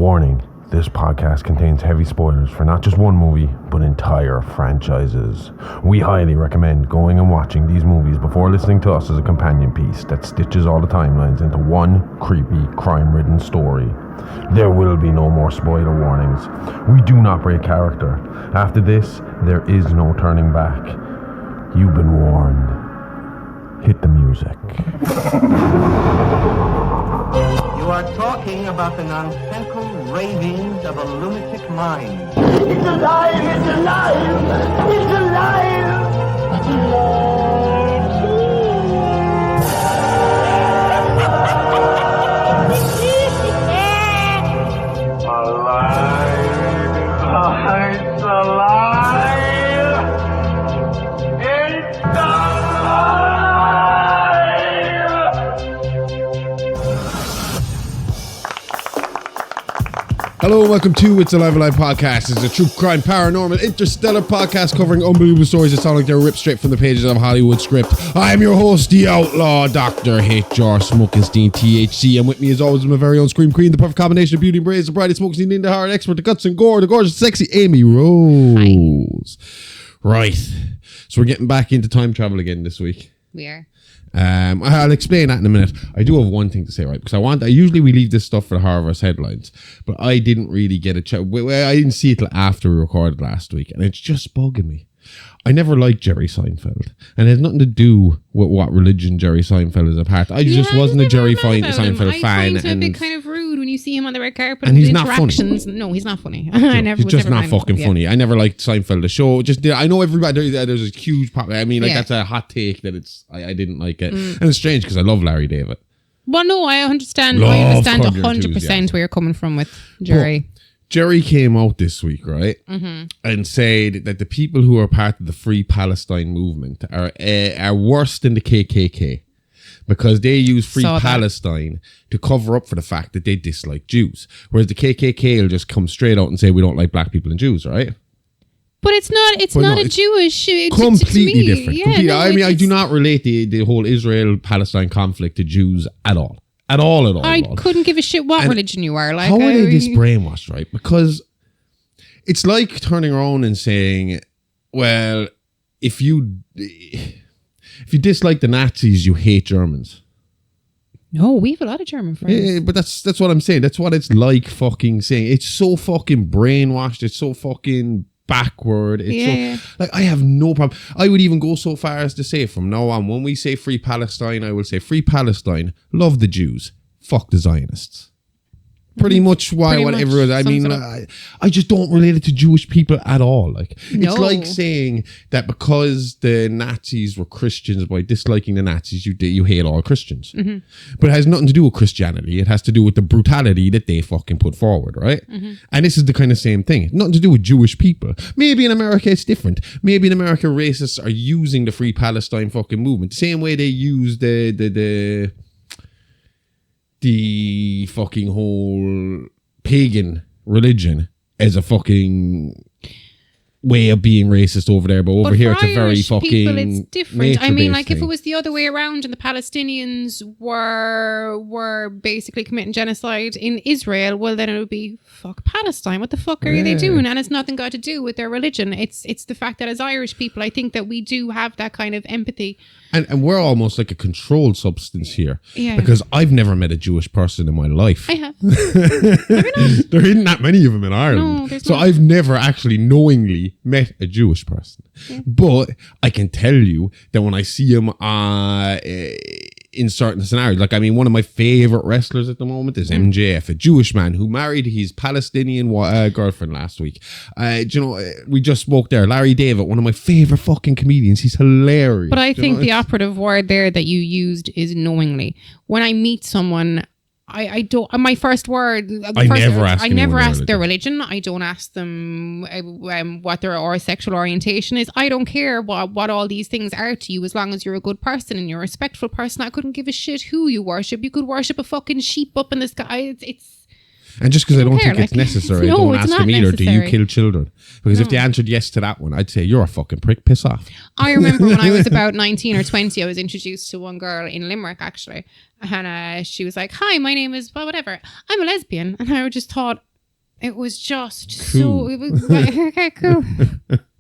Warning, this podcast contains heavy spoilers for not just one movie, but entire franchises. We highly recommend going and watching these movies before listening to us as a companion piece that stitches all the timelines into one creepy, crime-ridden story. There will be no more spoiler warnings. We do not break character. After this, there is no turning back. You've been warned. Hit the music. You are talking about the nonsensical ravings of a lunatic mind. It's alive! It's alive! It's alive! It's alive! It's alive! It's alive! Hello and welcome to It's Alive podcast. It's a true crime, paranormal, interstellar podcast covering unbelievable stories that sound like they're ripped straight from the pages of Hollywood script. I am your host, the outlaw, Dr. H.R. Smokenstein, THC, and with me as always is my very own Scream Queen, the perfect combination of beauty and brains, the brightest Smokenstein in the heart, expert, the guts and gore, the gorgeous, sexy Amy Rose. Hi. Right, so we're getting back into time travel again this week. We are. I'll explain that in a minute. I do have one thing to say, right? Because usually we leave this stuff for the Horrorverse headlines, but I didn't really get a chat. I didn't see it till after we recorded last week, and it's just bugging me. I never liked Jerry Seinfeld, and it has nothing to do with what religion Jerry Seinfeld is a part. I just wasn't a Jerry Seinfeld fan. I find it a bit kind of rude when you see him on the red carpet and he's not funny. No, he's not funny. He's just not fucking funny. I never liked Seinfeld the show. I know everybody. There's a huge pop. I mean, that's a hot take that I didn't like it, and it's strange because I love Larry David. Well, no, I understand 100% where you're coming from with Jerry. Jerry came out this week, right, and said that the people who are part of the Free Palestine movement are worse than the KKK because they use Free Palestine to cover up for the fact that they dislike Jews, whereas the KKK will just come straight out and say we don't like black people and Jews, right? But it's not a Jewish... Completely different. Yeah, I do not relate the whole Israel-Palestine conflict to Jews at all. At all. I couldn't give a shit what religion you are. Like, how are they this brainwashed, right? Because it's like turning around and saying, well, if you dislike the Nazis, you hate Germans. No, we have a lot of German friends. Yeah, but that's what I'm saying. That's what it's like fucking saying. It's so fucking brainwashed. It's so fucking backward. I have no problem. I would even go so far as to say from now on, when we say Free Palestine, I will say Free Palestine, love the Jews, fuck the Zionists. Pretty much whatever. I mean, I just don't relate it to Jewish people at all. It's like saying that because the Nazis were Christians, by disliking the Nazis, you hate all Christians. Mm-hmm. But it has nothing to do with Christianity. It has to do with the brutality that they fucking put forward, right? Mm-hmm. And this is the kind of same thing. Nothing to do with Jewish people. Maybe in America it's different. Maybe in America racists are using the Free Palestine fucking movement the same way they use the fucking whole pagan religion as a fucking way of being racist over there, but over here it's a very fucking people, it's different. I mean, like, if it was the other way around and the Palestinians were basically committing genocide in Israel, well, then it would be fuck Palestine. What the fuck are they doing? And it's nothing got to do with their religion. It's the fact that as Irish people, I think that we do have that kind of empathy. And we're almost like a controlled substance here. Yeah. Because I've never met a Jewish person in my life. I have. There isn't that many of them in Ireland. No, so I've never actually knowingly met a Jewish person. Yeah. But I can tell you that when I see them in certain scenarios, one of my favorite wrestlers at the moment is MJF, a Jewish man who married his Palestinian girlfriend last week. We just spoke there. Larry David, one of my favorite fucking comedians. He's hilarious. But I think the operative word there that you used is knowingly. When I meet someone, I don't. My first word. I never ask their religion. I don't ask them what their sexual orientation is. I don't care what all these things are to you, as long as you're a good person and you're a respectful person. I couldn't give a shit who you worship. You could worship a fucking sheep up in the sky. And just because I don't think it's necessary, I don't ask them either, do you kill children? Because if they answered yes to that one, I'd say, you're a fucking prick, piss off. I remember when I was about 19 or 20, I was introduced to one girl in Limerick, actually. And she was like, hi, my name is whatever. I'm a lesbian. And I just thought, It was just so. It was okay, cool.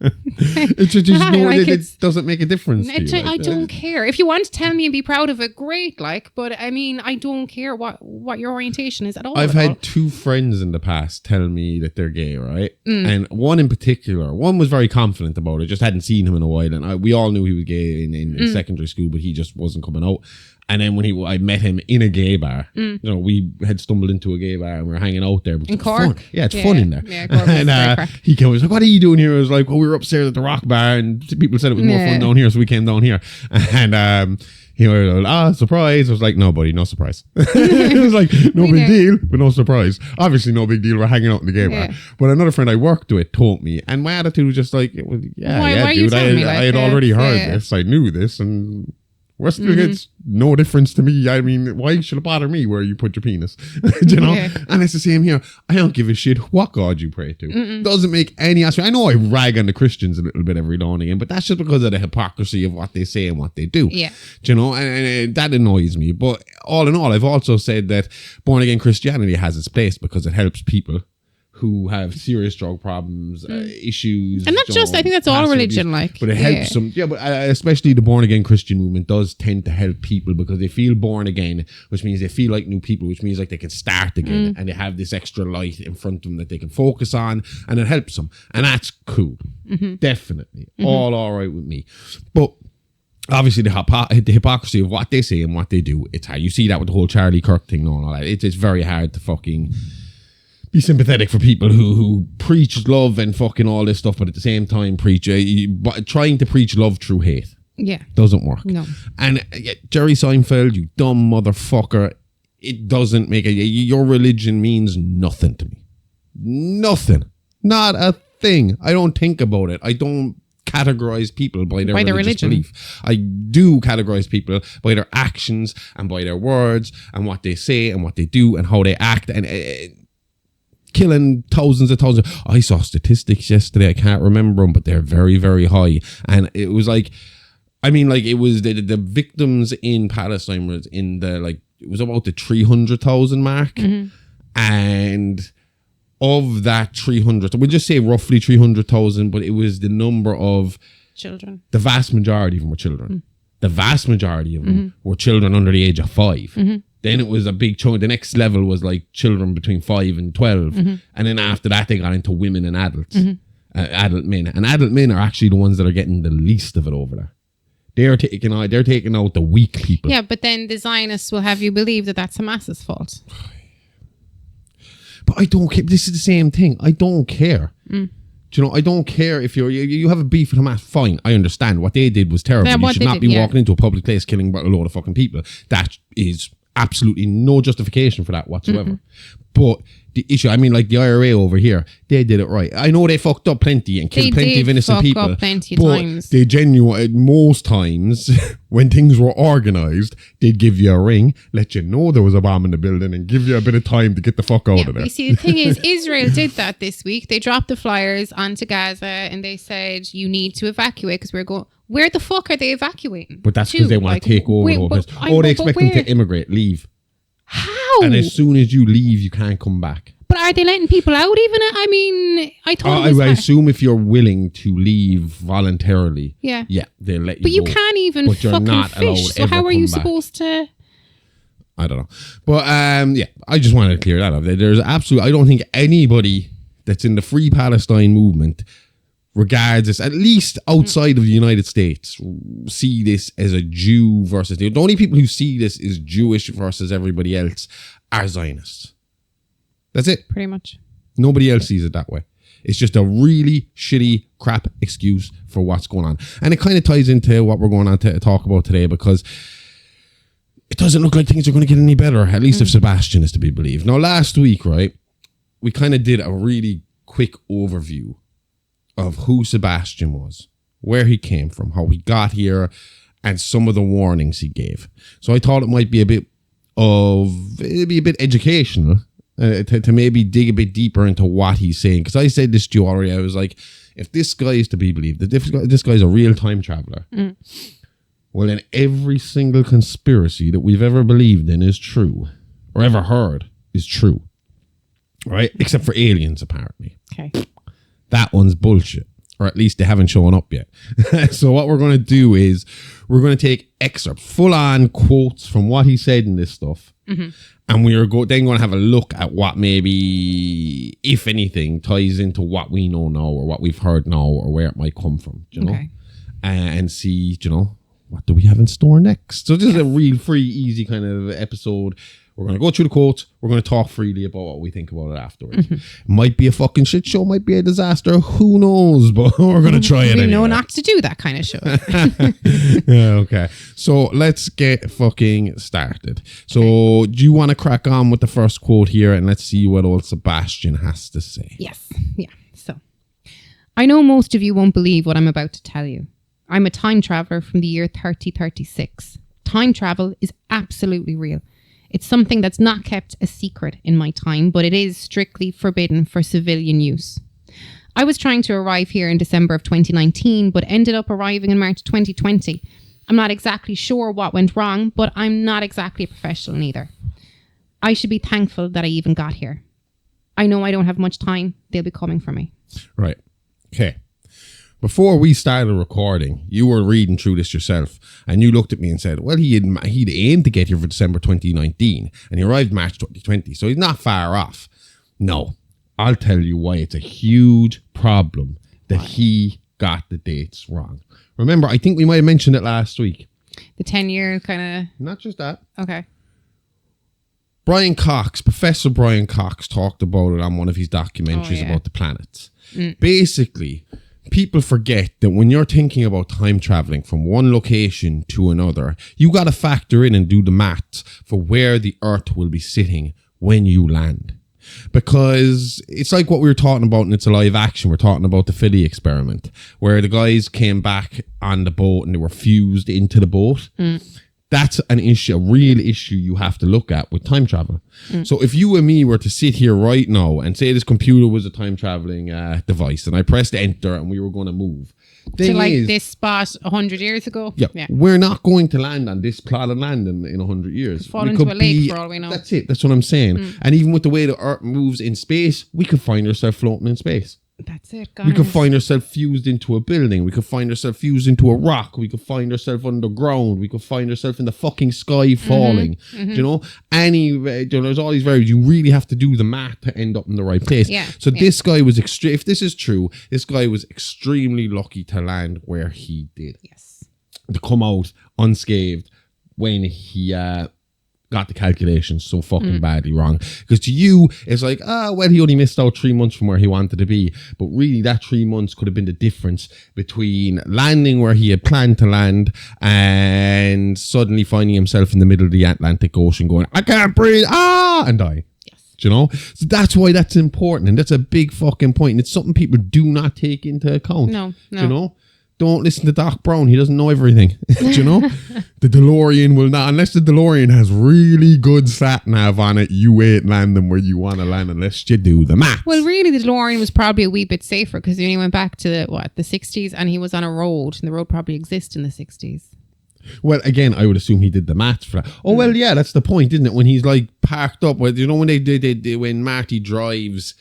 It's just it doesn't make a difference. I don't care. If you want to tell me and be proud of it, great. But I mean, I don't care what your orientation is at all. I've had 2 friends in the past tell me that they're gay, right? And one in particular, one was very confident about it. Just hadn't seen him in a while, and we all knew he was gay in secondary school, but he just wasn't coming out. And then when I met him in a gay bar, we had stumbled into a gay bar and we were hanging out there. In Cork? Fun. Yeah, it's fun in there. Yeah, Cork and he came and was like, what are you doing here? I was like, well, we were upstairs at the rock bar and people said it was more fun down here, so we came down here. And he was like, surprise. I was like, no, buddy, no surprise. It was like, no big deal, but no surprise. Obviously, no big deal. We're hanging out in the gay bar. But another friend I worked with told me, and my attitude was just like, dude, I had already heard this. I knew this, and Wrestling, it's no difference to me. I mean, why should it bother me where you put your penis? You know? Yeah. And it's the same here. I don't give a shit what God you pray to. Doesn't make any aspect. I know I rag on the Christians a little bit every now and again, but that's just because of the hypocrisy of what they say and what they do. Yeah. Do you know? And that annoys me. But all in all, I've also said that born again Christianity has its place because it helps people who have serious drug problems, issues. And not just, I think that's all religion abuse, but it helps them. Yeah, but especially the born again Christian movement does tend to help people because they feel born again, which means they feel like new people, which means like they can start again and they have this extra light in front of them that they can focus on, and it helps them. And that's cool. Definitely. All right with me. But obviously the hypocrisy of what they say and what they do, it's how you see that with the whole Charlie Kirk thing and all that. It's very hard to fucking be sympathetic for people who preach love and fucking all this stuff, but at the same time preach trying to preach love through hate. Yeah, doesn't work. No. And Jerry Seinfeld, you dumb motherfucker, it doesn't make your religion means nothing to me. Nothing. Not a thing. I don't think about it. I don't categorize people by their religious belief. I do categorize people by their actions and by their words and what they say and what they do and how they act and killing thousands. I saw statistics yesterday. I can't remember them, but they're very, very high. And it was like, it was the victims in Palestine was in the it was about the 300,000 mark. And of that 300, we'll just say roughly 300,000, but it was the number of children. The vast majority of them were children. The vast majority of them were children under the age of 5. Then it was a big chunk. The next level was like children between 5 and 12. And then after that, they got into women and adults, adult men. And adult men are actually the ones that are getting the least of it over there. They're taking out the weak people. Yeah, but then the Zionists will have you believe that that's Hamas's fault. But I don't care. This is the same thing. I don't care. Do you know, I don't care if you have a beef with Hamas. Fine, I understand. What they did was terrible. You should not be walking into a public place killing a load of fucking people. That is absolutely no justification for that whatsoever. But the issue, the IRA over here, they did it right. I know they fucked up plenty and killed plenty of innocent people. But they most times, when things were organised, they'd give you a ring, let you know there was a bomb in the building, and give you a bit of time to get the fuck out of there. You see, the thing is, Israel did that this week. They dropped the flyers onto Gaza and they said, you need to evacuate because we're going... Where the fuck are they evacuating? But that's because they want to take over the whole place. They expect them to immigrate, leave. How? And as soon as you leave, you can't come back. But are they letting people out even? I thought I assume if you're willing to leave voluntarily, yeah, they'll let you But you go. can't even but you're fucking not fish. So how are you supposed to... I don't know. But I just wanted to clear that up. There's absolutely... I don't think anybody that's in the Free Palestine movement regards this, at least outside of the United States, see this as a Jew versus... The only people who see this as Jewish versus everybody else are Zionists. That's it. Pretty much. Nobody else sees it that way. It's just a really shitty crap excuse for what's going on. And it kind of ties into what we're going on to talk about today, because it doesn't look like things are going to get any better, at least if Sabastian is to be believed. Now, last week, right, we kind of did a really quick overview of who Sabastian was, where he came from, how he got here, and some of the warnings he gave. So I thought it might be a bit educational to maybe dig a bit deeper into what he's saying. Because I said this to you already. I was like, if this guy is to be believed, if this guy's a real time traveller, well, then every single conspiracy that we've ever believed in is true, or ever heard is true. Right? Except for aliens, apparently. Okay. That one's bullshit. Or at least they haven't shown up yet. So what we're going to do is we're going to take excerpts, full-on quotes from what he said in this stuff. And we are then going to have a look at what maybe, if anything, ties into what we know now or what we've heard now or where it might come from, you know? And see, you know, what do we have in store next? So this is a real free, easy kind of episode. We're going to go through the quotes. We're going to talk freely about what we think about it afterwards. Might be a fucking shit show. Might be a disaster. Who knows? But we're going to try it anyway. We know not to do that kind of show. Okay. So let's get fucking started. So do you want to crack on with the first quote here and let's see what old Sebastian has to say? Yes. Yeah. So I know most of you won't believe what I'm about to tell you. I'm a time traveller from the year 3036. Time travel is absolutely real. It's something that's not kept a secret in my time, but it is strictly forbidden for civilian use. I was trying to arrive here in December of 2019, but ended up arriving in March 2020. I'm not exactly sure what went wrong, but I'm not exactly a professional either. I should be thankful that I even got here. I know I don't have much time. They'll be coming for me. Right. Okay. Before we started recording, you were reading through this yourself and you looked at me and said, well, he'd aimed to get here for December 2019 and he arrived March 2020, so he's not far off. No, I'll tell you why it's a huge problem that he got the dates wrong. Remember, I think we might have mentioned it last week. The 10-year kind of... Not just that. Okay. Professor Brian Cox talked about it on one of his documentaries about the planets. Basically... people forget that when you're thinking about time traveling from one location to another, you got to factor in and do the maths for where the Earth will be sitting when you land. Because it's like what we were talking about in It's a Live Action. We're talking about the Philly experiment, where the guys came back on the boat and they were fused into the boat. That's an issue, a real issue you have to look at with time travel. So if you and me were to sit here right now and say this computer was a time traveling device and I pressed enter and we were going to move. To like this spot 100 years ago? Yeah. We're not going to land on this plot of land in 100 years. Fall into a lake for all we know. That's it. That's what I'm saying. And even with the way the Earth moves in space, we could find ourselves floating in space. That's it, guys. We could find ourselves fused into a building. We could find ourselves fused into a rock. We could find ourselves underground. We could find ourselves in the fucking sky falling. You know, there's all these variables. You really have to do the math to end up in the right place. This guy was if this is true, this guy was extremely lucky to land where he did. Yes. To come out unscathed when he got the calculations so fucking badly wrong. Because to you, it's like, well, he only missed out 3 months from where he wanted to be. But really, that 3 months could have been the difference between landing where he had planned to land and suddenly finding himself in the middle of the Atlantic Ocean going, I can't breathe, and die. Yes. Do you know? So that's why that's important. And that's a big fucking point. And it's something people do not take into account. No. Do you know? Don't listen to Doc Brown. He doesn't know everything. Do you know? The DeLorean will not, unless the DeLorean has really good sat nav on it, you ain't landing where you want to land unless you do the math. Well, really, the DeLorean was probably a wee bit safer because he only went back to the 60s and he was on a road and the road probably exists in the 60s. Well, again, I would assume he did the maths for that. Oh, well, yeah, that's the point, isn't it? When he's like parked up, well, you know, when when Marty drives,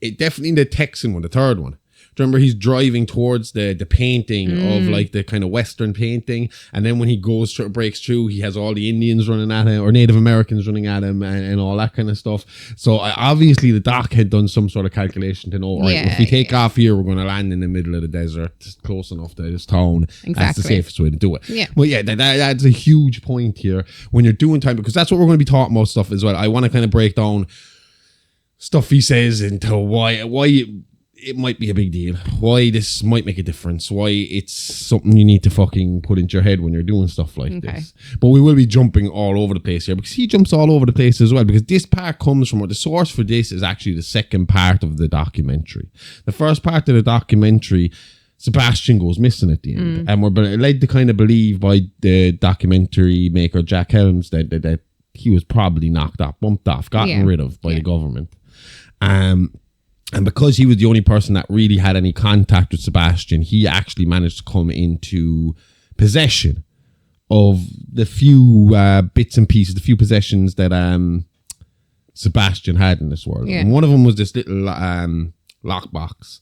it definitely the Texan one, the third one. Remember, he's driving towards the painting of like the kind of Western painting. And then when he breaks through, he has all the Indians running at him or Native Americans running at him and all that kind of stuff. So obviously the doc had done some sort of calculation to know, right, if we take off here, we're going to land in the middle of the desert, just close enough to this town. Exactly. That's the safest way to do it. Yeah. Well, yeah, that's a huge point here when you're doing time, because that's what we're going to be talking about stuff as well. I want to kind of break down stuff he says into why it might be a big deal, why this might make a difference, why it's something you need to fucking put into your head when you're doing stuff like this. But we will be jumping all over the place here because he jumps all over the place as well, because this part comes from, the source for this is actually the second part of the documentary. The first part of the documentary, Sebastian goes missing at the end, and we're led to kind of believe by the documentary maker Jack Helms that he was probably knocked off, bumped off, gotten rid of by the government. And because he was the only person that really had any contact with Sebastian, he actually managed to come into possession of the few bits and pieces, the few possessions that Sebastian had in this world. Yeah. And one of them was this little lockbox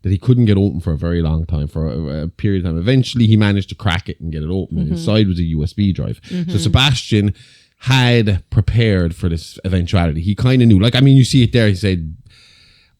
that he couldn't get open for a very long time, for a period of time. Eventually, he managed to crack it and get it open. And inside was a USB drive. So Sebastian had prepared for this eventuality. He kind of knew. Like, I mean, you see it there. He said,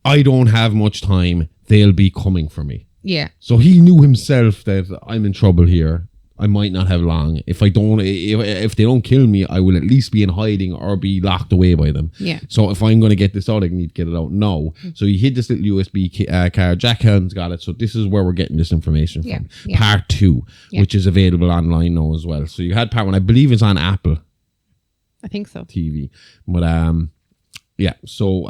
I don't have much time. They'll be coming for me. Yeah. So he knew himself that I'm in trouble here. I might not have long. If they don't kill me, I will at least be in hiding or be locked away by them. Yeah. So if I'm going to get this out, I need to get it out now. So he hid this little USB card. Jack Helms got it. So this is where we're getting this information from. Yeah. Part 2, which is available online now as well. So you had part 1. I believe it's on Apple I think so. TV. But so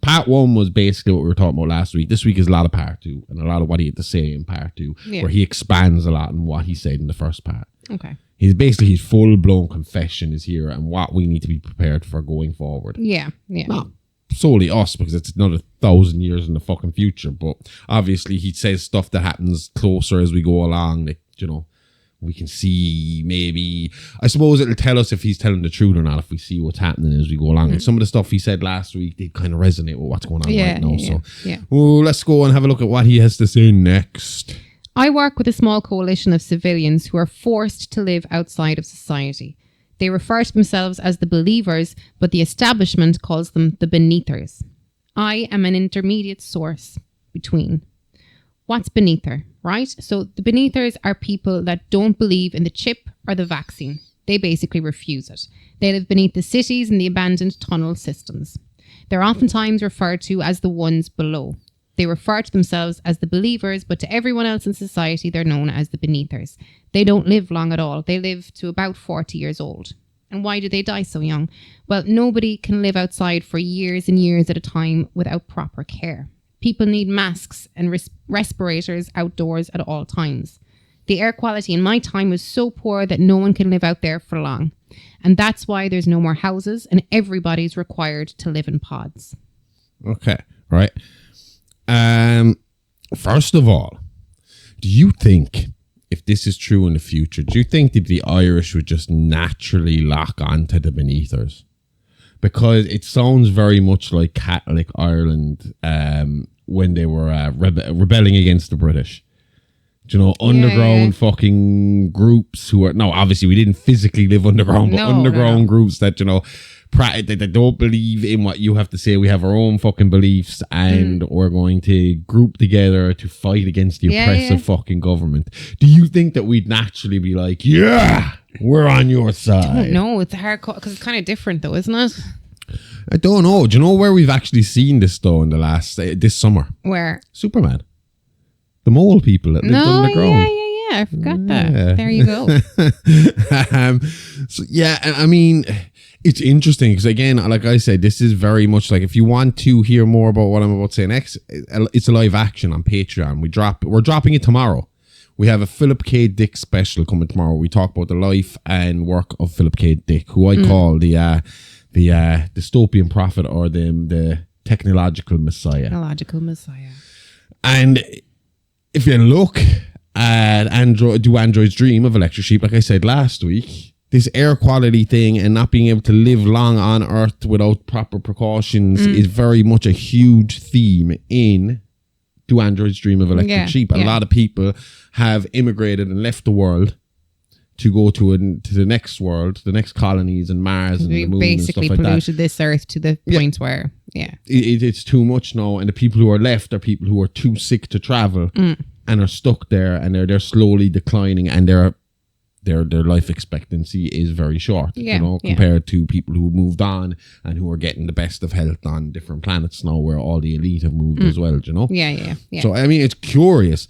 part 1 was basically what we were talking about last week. This week is a lot of part 2 and a lot of what he had to say in part 2, where he expands a lot on what he said in the first part. Okay. His full-blown confession is here and what we need to be prepared for going forward. Yeah. Not solely us, because it's another 1,000 years in the fucking future, but obviously he says stuff that happens closer as we go along that, we can see. Maybe, I suppose it'll tell us if he's telling the truth or not if we see what's happening as we go along. And some of the stuff he said last week did kind of resonate with what's going on right now. Let's go and have a look at what he has to say next. I work with a small coalition of civilians who are forced to live outside of society. They refer to themselves as the believers, but the establishment calls them the beneathers. I am an intermediate source between. What's beneather, right? So the beneathers are people that don't believe in the chip or the vaccine. They basically refuse it. They live beneath the cities and the abandoned tunnel systems. They're oftentimes referred to as the ones below. They refer to themselves as the believers, but to everyone else in society, they're known as the beneathers. They don't live long at all. They live to about 40 years old. And why do they die so young? Well, nobody can live outside for years and years at a time without proper care. People need masks and respirators outdoors at all times. The air quality in my time was so poor that no one can live out there for long. And that's why there's no more houses and everybody's required to live in pods. Okay, right. First of all, do you think, if this is true in the future, do you think that the Irish would just naturally lock onto the beneathers? Because it sounds very much like Catholic Ireland when they were rebelling against the British. Underground fucking groups who are... No, obviously we didn't physically live underground, but underground groups that, that don't believe in what you have to say. We have our own fucking beliefs and we're going to group together to fight against the oppressive fucking government. Do you think that we'd naturally be like, yeah, we're on your side? I don't know. It's a hard call because it's kind of different though, isn't it? I don't know. Do you know where we've actually seen this though in the last, this summer? Where? Superman. The mole people that lived underground. Yeah. I forgot that. There you go. And I mean... It's interesting because, again, like I said, this is very much like, if you want to hear more about what I'm about to say next, it's a live action on Patreon. We're dropping it tomorrow. We have a Philip K. Dick special coming tomorrow. We talk about the life and work of Philip K. Dick, who I call the dystopian prophet or the technological messiah. Technological messiah. And if you look at Android's dream of Electric Sheep, like I said last week, this air quality thing and not being able to live long on Earth without proper precautions is very much a huge theme in Do Androids Dream of Electric Sheep. A lot of people have immigrated and left the world to go to the next world, the next colonies and Mars and the moon and stuff like that. Basically polluted this Earth to the point where, it's too much now. And the people who are left are people who are too sick to travel and are stuck there, and they're slowly declining, and their life expectancy is very short, compared to people who moved on and who are getting the best of health on different planets now, where all the elite have moved as well, Yeah. So, I mean, it's curious.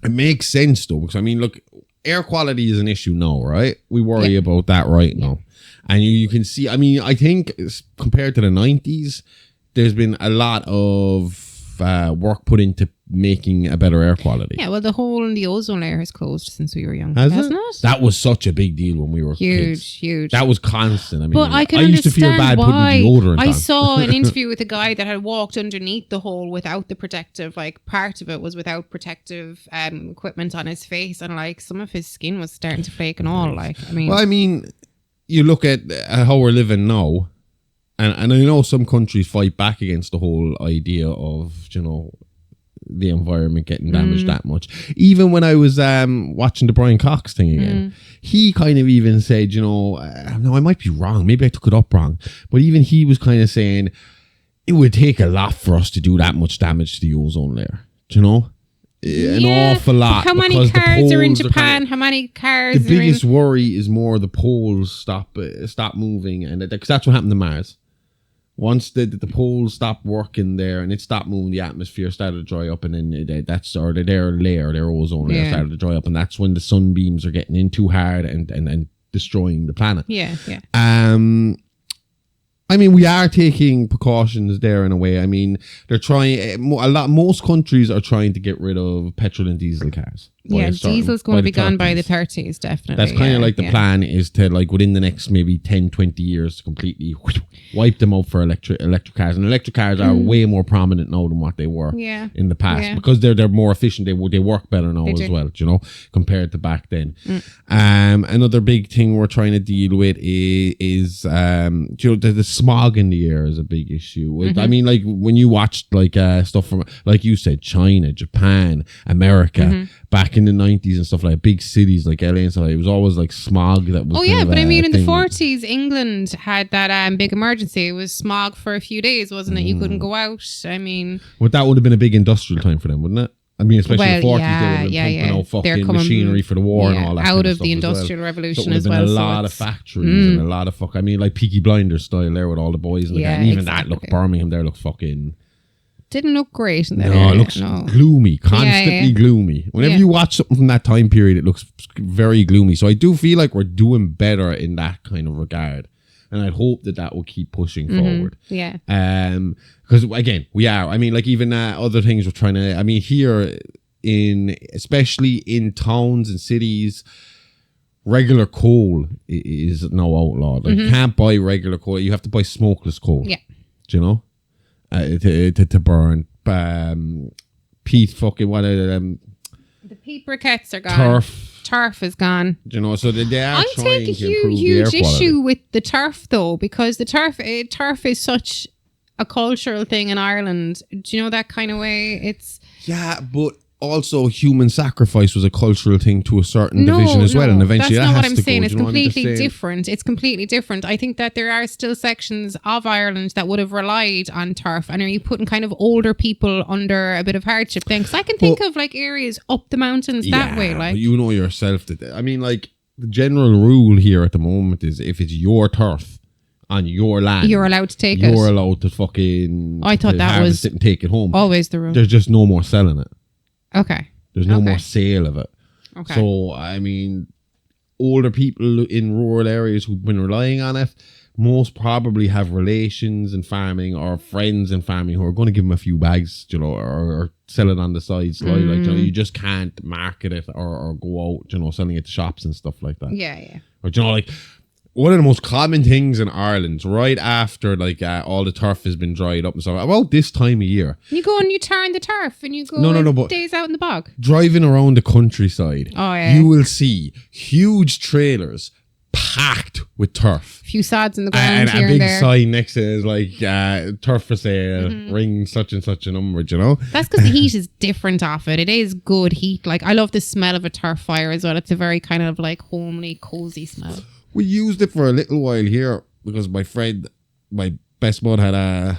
It makes sense, though, because, I mean, look, air quality is an issue now, right? We worry about that right now. And you can see, I mean, I think compared to the 90s, there's been a lot of work put into making a better air quality. Yeah, well, the hole in the ozone layer has closed since we were young, hasn't it? That was such a big deal when we were kids. Huge. That was constant. I mean, but I used to feel bad putting deodorant on. I saw an interview with a guy that had walked underneath the hole without the protective, part of it was without protective equipment on his face, and some of his skin was starting to flake and all. Well, I mean, you look at how we're living now. And I know some countries fight back against the whole idea of, the environment getting damaged that much. Even when I was watching the Brian Cox thing again, he kind of even said, no, I might be wrong. Maybe I took it up wrong. But even he was kind of saying it would take a lot for us to do that much damage to the ozone layer. Do you know? An awful lot. How many cars are in Japan? How many cars? The biggest worry is more the poles stop moving, and because that's what happened to Mars. Once the poles stopped working there and it stopped moving, the atmosphere started to dry up, and then their ozone layer started to dry up, and that's when the sunbeams are getting in too hard and destroying the planet. Yeah. I mean, we are taking precautions there in a way. I mean, they're trying most countries are trying to get rid of petrol and diesel cars. Yeah, diesel's going to be gone by the 30s, definitely. That's kind of like the plan is to, like, within the next maybe 10, 20 years to completely wipe them out for electric cars. And electric cars are way more prominent now than what they were in the past because they're more efficient. They work better now as well, compared to back then. Another big thing we're trying to deal with is the smog in the air is a big issue. I mean, like when you watched like stuff from, like you said, China, Japan, America, back in the 90s and stuff, like big cities like LA and stuff, it was always like smog that was but I mean in the 40s England had that big emergency. It was smog for a few days, wasn't it? You couldn't go out. I mean, that would have been a big industrial time for them, wouldn't it? I mean, especially the 40s, they would have been pumping out fucking machinery for the war and all that out kind of the industrial revolution as well. A lot of factories and a lot of I mean, like Peaky Blinders style there with all the boys and and even that look, Birmingham there looked fucking... Didn't look great in that area. It looks gloomy, constantly gloomy. Whenever you watch something from that time period, it looks very gloomy. So I do feel like we're doing better in that kind of regard. And I hope that will keep pushing forward. Yeah. Because again, we are. I mean, like even other things we're trying to. I mean, here especially in towns and cities, regular coal is now outlawed. Like you can't buy regular coal. You have to buy smokeless coal. Yeah. Do you know? To burn. Peat fucking what? The peat briquettes are gone. Turf is gone. You know, so they are trying to improve the air quality. Huge issue with the turf though, because the turf is such a cultural thing in Ireland. Do you know that kind of way? But also human sacrifice was a cultural thing to a certain division as well, and eventually that's not that what has I'm to saying. go. It's completely different. It's completely different. I think that there are still sections of Ireland that would have relied on turf, and are you putting kind of older people under a bit of hardship then? Because I can think of like areas up the mountains that way. Like, you know yourself that I mean, like the general rule here at the moment is if it's your turf on your land, you're allowed to take it. You're allowed to fucking. I thought that was it and take it home. Always the rule. There's just no more selling it. Okay. There's no more sale of it. Okay. So, I mean, older people in rural areas who've been relying on it most probably have relations in farming or friends in farming who are going to give them a few bags, or sell it on the side slide. Like, you just can't market it or go out, selling it to shops and stuff like that. Yeah. Or, like... One of the most common things in Ireland, right after like all the turf has been dried up and stuff, about this time of year. You go and you turn the turf and you go but days out in the bog. Driving around the countryside, you will see huge trailers packed with turf. A few sods in the ground and a big sign next to it is like turf for sale, ring such and such a number, That's because the heat is different off it. It is good heat. Like I love the smell of a turf fire as well. It's a very kind of like homely, cozy smell. We used it for a little while here because my best bud had a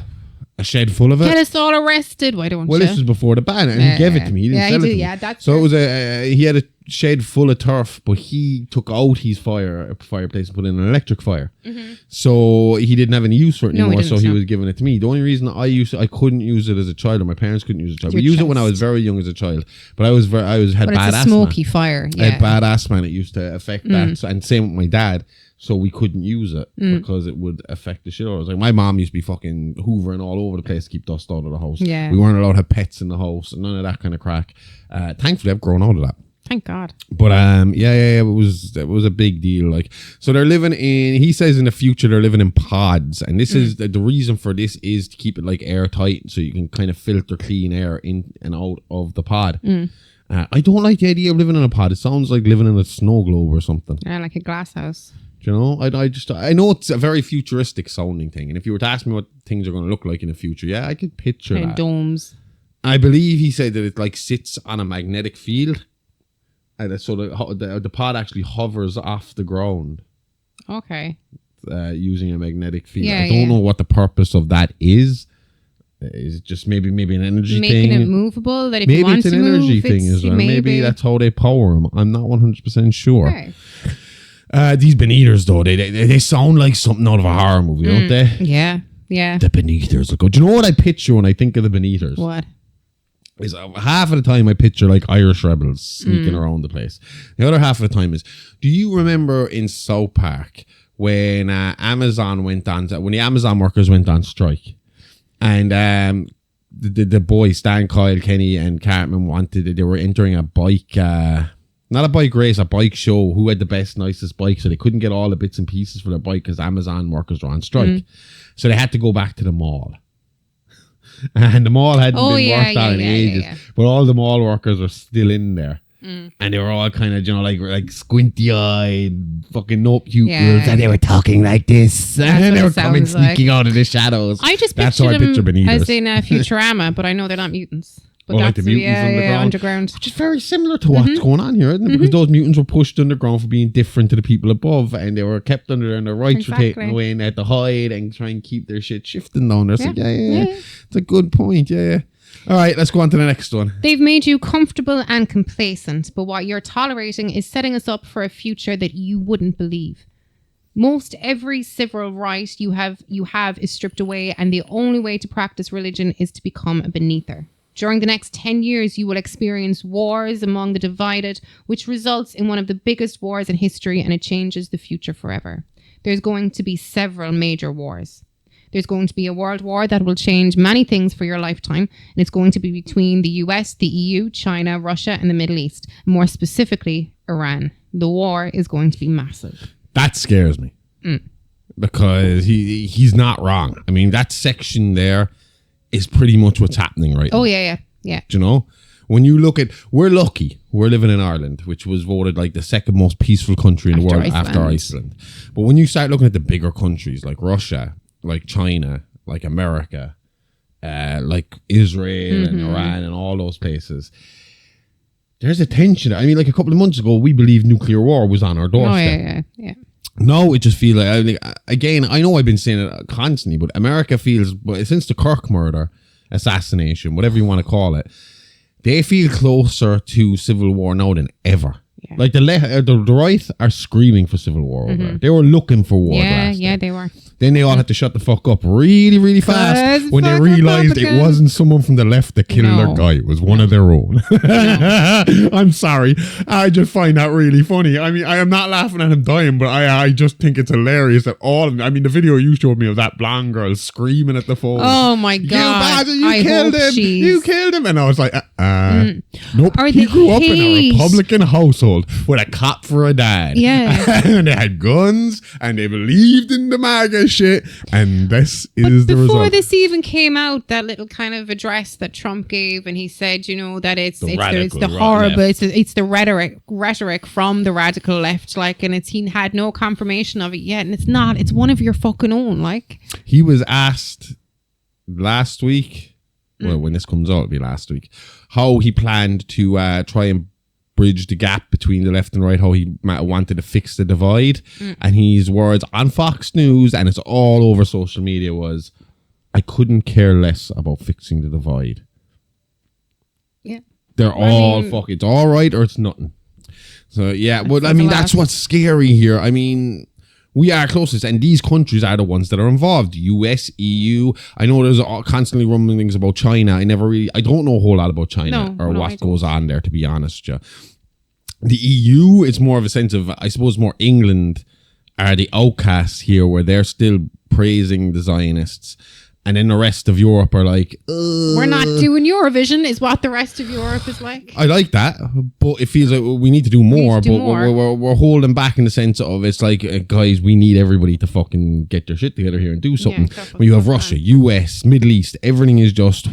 shed full of it. Get us all arrested. Why don't you? Well, this was before the ban, and he gave it to me. He didn't sell it to me. That's so it was he had a shed full of turf, but he took out his fireplace and put in an electric fire. So he didn't have any use for it anymore. So he was giving it to me. The only reason I couldn't use it as a child, or my parents couldn't use it as a child. We used it when I was very young as a child, but I had bad asthma. Smoky fire. Yeah. I had bad asthma, and it used to affect that. And same with my dad. So we couldn't use it because it would affect the shit out of us. Like my mom used to be fucking hoovering all over the place to keep dust out of the house. Yeah. We weren't allowed to have pets in the house and none of that kind of crack. Thankfully, I've grown out of that. Thank God. But it was a big deal. Like, so they're living in. He says in the future they're living in pods, and this is the reason for this is to keep it like airtight, so you can kind of filter clean air in and out of the pod. I don't like the idea of living in a pod. It sounds like living in a snow globe or something. Yeah, like a glass house. Do you know? I know it's a very futuristic sounding thing, and if you were to ask me what things are going to look like in the future, yeah, I could picture and that. Domes. I believe he said that it like sits on a magnetic field, and so the pod actually hovers off the ground. Okay. Using a magnetic field. Yeah, I don't know what the purpose of that is. Is it just maybe an energy Making thing? It movable, that if maybe you want it's an to energy move, thing as well. Maybe that's how they power them. I'm not 100% sure. Okay. These Beneathers, though, they sound like something out of a horror movie, don't they? Yeah. The Beneathers. Look, do you know what I picture when I think of the Beneathers? What? Is half of the time I picture like Irish rebels sneaking around the place. The other half of the time is, do you remember in South Park when Amazon went on, when the Amazon workers went on strike, and the boys Stan, Kyle, Kenny, and Cartman they were entering a bike, not a bike race, a bike show. Who had the best, nicest bike? So they couldn't get all the bits and pieces for their bike because Amazon workers were on strike. So they had to go back to the mall. And the mall hadn't been worked on in ages. But all the mall workers were still in there. And they were all kind of, like squinty-eyed, fucking no pupils, and they were talking like this. And they were coming sneaking out of the shadows. I just That's how I picture Beneathers. as in Futurama, but I know they're not mutants. But like the mutants underground. Which is very similar to what's going on here, isn't it? Because those mutants were pushed underground for being different to the people above, and they were kept under there, and their rights were taken away, and they had to hide and try and keep their shit shifting down there. So yeah. It's a good point, yeah. All right, let's go on to the next one. They've made you comfortable and complacent, but what you're tolerating is setting us up for a future that you wouldn't believe. Most every civil right you have is stripped away, and the only way to practice religion is to become a beneather. During the next 10 years, you will experience wars among the divided, which results in one of the biggest wars in history, and it changes the future forever. There's going to be several major wars. There's going to be a world war that will change many things for your lifetime, and it's going to be between the US, the EU, China, Russia, and the Middle East. More specifically, Iran. The war is going to be massive. That scares me. Because he's not wrong. I mean, that section there is pretty much what's happening right now. Oh, yeah. Do you know? When you look at, we're lucky. We're living in Ireland, which was voted like the second most peaceful country in the world after Iceland. But when you start looking at the bigger countries like Russia, like China, like America, like Israel and Iran and all those places, there's a tension. I mean, like a couple of months ago, we believed nuclear war was on our doorstep. Oh, yeah. No, it just feels like, again, I know I've been saying it constantly, but America feels, since the Kirk murder, assassination, whatever you want to call it, they feel closer to civil war now than ever. Yeah. Like the right are screaming for civil war over there. They were looking for war. Yeah, they were. Then they all had to shut the fuck up really, really fast when they realized it wasn't someone from the left that killed their guy. It was one of their own. I'm sorry. I just find that really funny. I mean, I am not laughing at him dying, but I just think it's hilarious that all of them, I mean, the video you showed me of that blonde girl screaming at the phone. Oh my God. You killed him. You killed him. And I was like, nope. He grew up in a Republican household with a cop for a dad. Yeah. And they had guns and they believed in the MAGA shit, and this is the result. Before this even came out, that little kind of address that Trump gave, and he said, that it's the horrible, it's the rhetoric from the radical left, like, and he had no confirmation of it yet, and it's not. It's one of your fucking own, like. He was asked last week, well, when this comes out, it'll be last week, how he planned to try and bridge the gap between the left and right, how he wanted to fix the divide. And his words on Fox News, and it's all over social media, was, I couldn't care less about fixing the divide. Yeah. They're fuck, it's all right or it's nothing. So yeah, but I mean, that's what's scary here. I mean, we are closest, and these countries are the ones that are involved. US, EU. I know there's constantly rumblings about China. I don't know a whole lot about China or what goes on there, to be honest. Yeah. The EU, it's more of a sense of, I suppose, more England are the outcasts here, where they're still praising the Zionists. And then the rest of Europe are like, we're not doing Eurovision, is what the rest of Europe is like. I like that, but it feels like we need to do more. We're holding back in the sense of, it's like, guys, we need everybody to fucking get their shit together here and do something. When you have Russia, US, Middle East, everything is just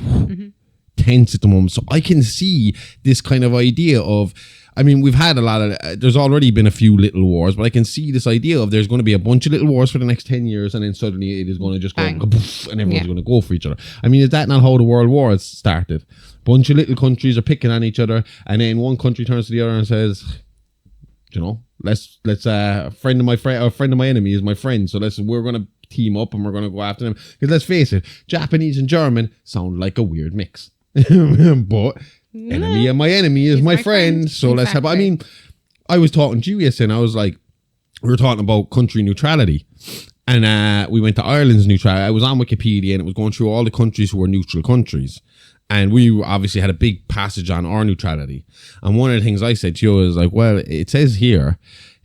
tense at the moment. So I can see this kind of idea of, I mean, we've had a lot of, there's already been a few little wars, but I can see this idea of there's going to be a bunch of little wars for the next 10 years, and then suddenly it is going to just go kaboof, and everyone's going to go for each other. I mean, is that not how the world wars started? Bunch of little countries are picking on each other, and then one country turns to the other and says, you know, let's a friend of my enemy is my friend, so we're going to team up and we're going to go after them. Because let's face it, Japanese and German sound like a weird mix. But enemy of my enemy is my friend. So let's have, I mean, I was talking to you yesterday, and I was like, we were talking about country neutrality. And we went to Ireland's neutrality. I was on Wikipedia, and it was going through all the countries who were neutral countries. And we obviously had a big passage on our neutrality. And one of the things I said to you was like, well, it says here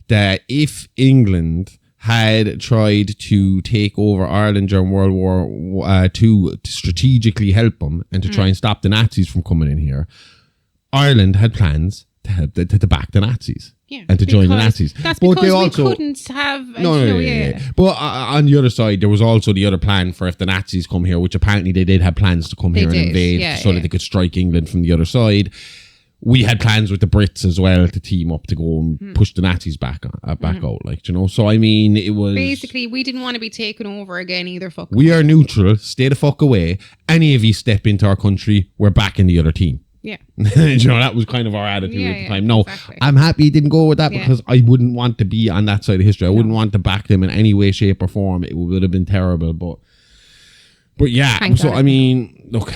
that if England had tried to take over Ireland during World War II to strategically help them and to try and stop the Nazis from coming in here, Ireland had plans to help to back the Nazis and to join the Nazis. That's because they also, we couldn't have... But on the other side, there was also the other plan for if the Nazis come here, which apparently they did have plans to come here and invade that they could strike England from the other side. We had plans with the Brits as well to team up to go and push the Nazis back out, like, you know. So I mean, it was basically we didn't want to be taken over again either. We are neutral. Stay the fuck away. Any of you step into our country, we're back in the other team. Yeah, you know, that was kind of our attitude at the time. No, exactly. I'm happy it didn't go with that because I wouldn't want to be on that side of history. I wouldn't want to back them in any way, shape, or form. It would have been terrible. But yeah. I mean, look.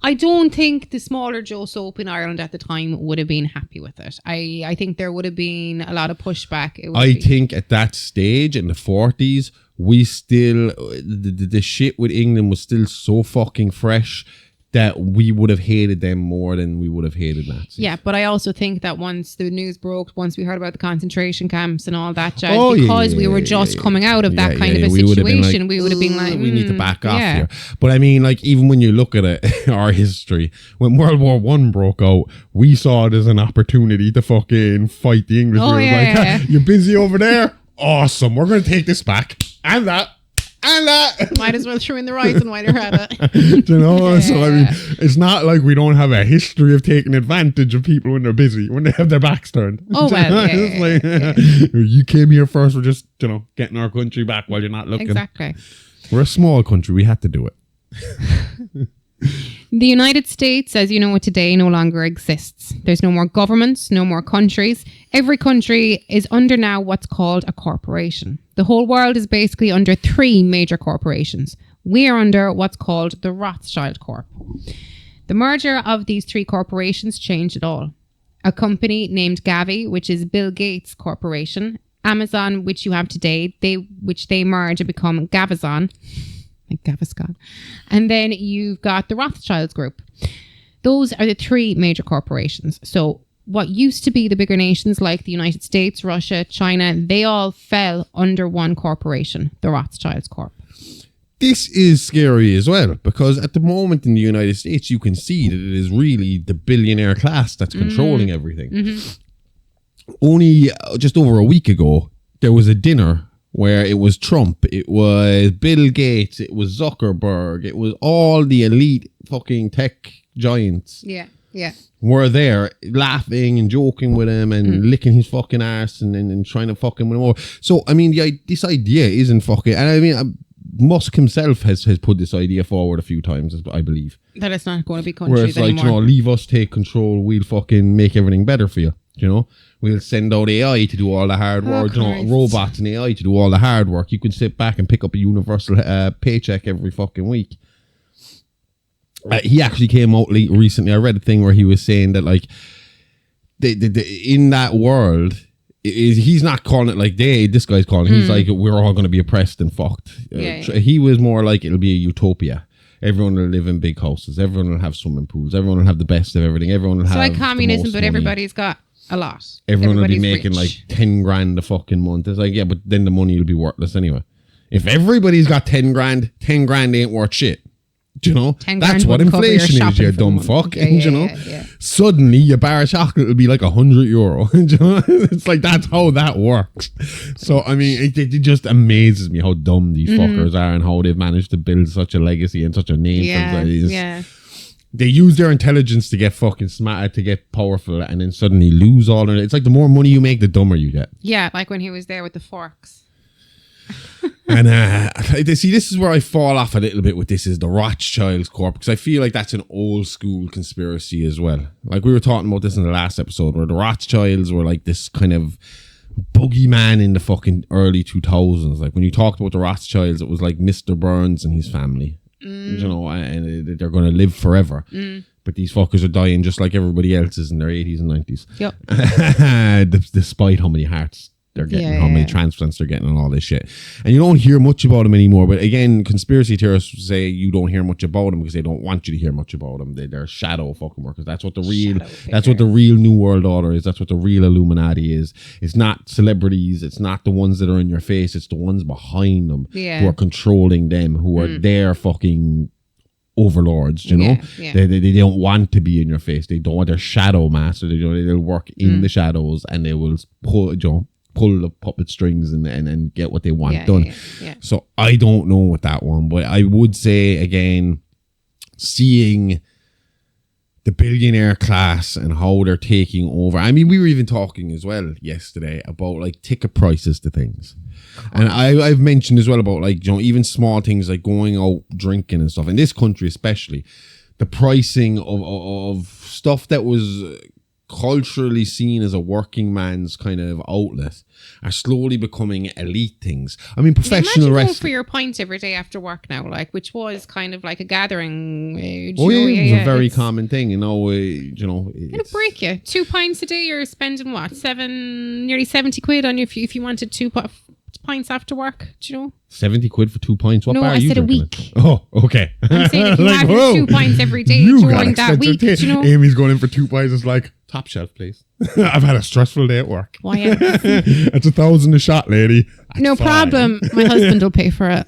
I don't think the smaller Joe Soap in Ireland at the time would have been happy with it. I think there would have been a lot of pushback. I think at that stage in the 40s, we still, the shit with England was still so fucking fresh that we would have hated them more than we would have hated Nazis. Yeah, but I also think that once the news broke, once we heard about the concentration camps and all that jazz, because we were just coming out of that kind of a situation, we would have been like, we need to back off here. But I mean, like, even when you look at it, our history, when World War I broke out, we saw it as an opportunity to fucking fight the English. You're busy over there? Awesome. We're going to take this back. And that. Might as well throw in the Rising while you're at it. Do you know? So I mean, it's not like we don't have a history of taking advantage of people when they're busy, when they have their backs turned. Oh well, you came here first. We're just, you know, getting our country back while you're not looking. Exactly. We're a small country. We had to do it. The United States, as you know it today, no longer exists. There's no more governments, no more countries. Every country is under now what's called a corporation. The whole world is basically under 3 major corporations. We are under what's called the Rothschild Corp. The merger of these 3 corporations changed it all. A company named Gavi, which is Bill Gates' corporation, Amazon, which you have today, which they merge and become Gavazon. Gaviscon. And then you've got the Rothschilds Group. Those are the 3 major corporations. So what used to be the bigger nations like the United States, Russia, China, they all fell under one corporation, the Rothschilds Corp. This is scary as well, because at the moment in the United States, you can see that it is really the billionaire class that's controlling everything. Mm-hmm. Only just over a week ago, there was a dinner where it was Trump, it was Bill Gates, it was Zuckerberg, it was all the elite fucking tech giants. Yeah. Were there laughing and joking with him and licking his fucking arse and trying to fucking win him over. So, I mean, this idea isn't fucking... And I mean, Musk himself has put this idea forward a few times, I believe. That it's not going to be countries where it's like, anymore. you know, leave us take control, we'll fucking make everything better for you, you know? We'll send out AI to do all the hard work, you know, robots and AI to do all the hard work. You can sit back and pick up a universal paycheck every fucking week. He actually came out recently. I read a thing where he was saying that, like, in that world, he's not calling it like this guy's calling it. He's like, we're all going to be oppressed and fucked. He was more like, it'll be a utopia. Everyone will live in big houses. Everyone will have swimming pools. Everyone will have the best of everything. Everyone will have like communism, but money. Everybody's got a lot. Everyone will be making like 10 grand a fucking month. It's like, yeah, but then the money will be worthless anyway. If everybody's got 10 grand, 10 grand ain't worth shit. Do you know? That's what inflation is, you dumb fuck. You know? Yeah. Suddenly your bar of chocolate will be like €100. You know? It's like, that's how that works. So, I mean, it just amazes me how dumb these fuckers are and how they've managed to build such a legacy and such a name. They use their intelligence to get fucking smart, to get powerful, and then suddenly lose all of it. It's like the more money you make, the dumber you get. Yeah, like when he was there with the forks. And see, this is where I fall off a little bit with this, is the Rothschilds Corp, because I feel like that's an old school conspiracy as well. Like we were talking about this in the last episode, where the Rothschilds were like this kind of boogeyman in the fucking early 2000s. Like when you talked about the Rothschilds, it was like Mr. Burns and his family. You know, and they're going to live forever. But these fuckers are dying just like everybody else is in their 80s and 90s. Yep. Despite how many hearts they're getting, how many transplants they're getting and all this shit. And you don't hear much about them anymore. But again, conspiracy theorists say you don't hear much about them because they don't want you to hear much about them. They're shadow fucking workers. That's what the real New World Order is. That's what the real Illuminati is. It's not celebrities. It's not the ones that are in your face. It's the ones behind them who are controlling them, who are their fucking overlords, you know? They don't want to be in your face. They don't want their shadow master. They'll work in the shadows, and they will pull the puppet strings and get what they want done. So I don't know with that one, but I would say, again, seeing the billionaire class and how they're taking over. I mean, we were even talking as well yesterday about like ticket prices to things. And I've mentioned as well about like, you know, even small things like going out drinking and stuff. In this country especially, the pricing of stuff that was culturally seen as a working man's kind of outlet are slowly becoming elite things. I mean, professional wrestling. Going for your pints every day after work now, like, which was kind of like a gathering. It was a very common thing, you know. It'll break you. 2 pints a day, you're spending what, nearly 70 quid on you if you wanted 2 pints after work. Do you know? 70 quid for 2 pints. What no, bar are I you said drinking? A week. Oh, okay. I'm saying if you like, had 2 pints every day during that week, do you know? Amy's going in for 2 pints. It's like, top shelf, please. I've had a stressful day at work. Why? It's $1,000 a shot, lady. That's no fine. problem. My husband will pay for it.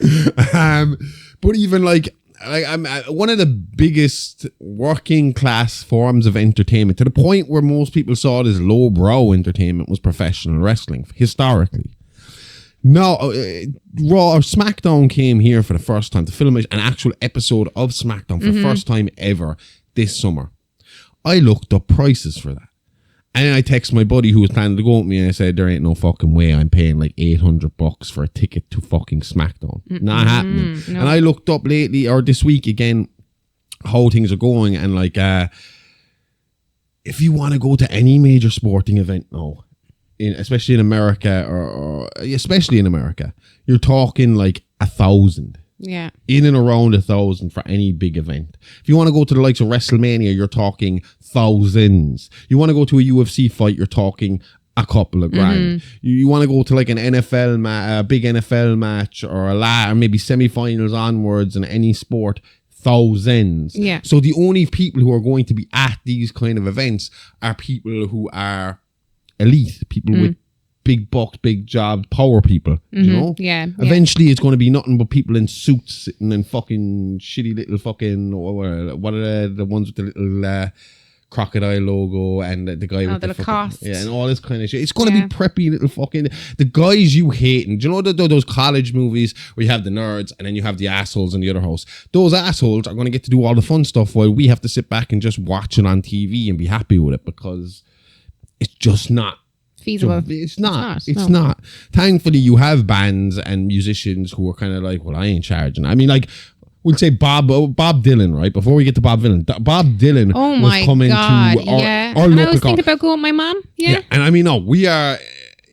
But even like I'm one of the biggest working class forms of entertainment, to the point where most people saw it as lowbrow entertainment, was professional wrestling historically. Now, Raw or SmackDown came here for the first time to film an actual episode of SmackDown for the first time ever this summer. I looked up prices for that. And I text my buddy who was planning to go with me, and I said, there ain't no fucking way I'm paying like $800 for a ticket to fucking SmackDown. Not happening. No. And I looked up lately, or this week again, how things are going. And like, if you want to go to any major sporting event now, especially in America, or especially in America, you're talking like 1,000. Yeah. In and around 1,000 for any big event. If you want to go to the likes of WrestleMania, you're talking thousands. You want to go to a UFC fight, you're talking a couple of grand. You want to go to like an NFL a big NFL match, or or maybe semi-finals onwards in any sport, thousands. Yeah. So the only people who are going to be at these kind of events are people who are elite, people with big bucks, big jobs, power people, you know? Yeah. Eventually it's going to be nothing but people in suits sitting in fucking shitty little fucking, what are the ones with the little crocodile logo, and the guy with the Lacoste. fucking, and all this kind of shit. It's going to be preppy little fucking, the guys you hate. And do you know those college movies where you have the nerds and then you have the assholes in the other house? Those assholes are going to get to do all the fun stuff while we have to sit back and just watch it on TV and be happy with it, because it's just not feasible. It's not. Thankfully, you have bands and musicians who are kind of like, well, I ain't charging. I mean, like, we'll say Bob Dylan, right? Before we get to Bob Dylan was coming to our local. And I was thinking about going with my mom. Yeah. And I mean, no, we are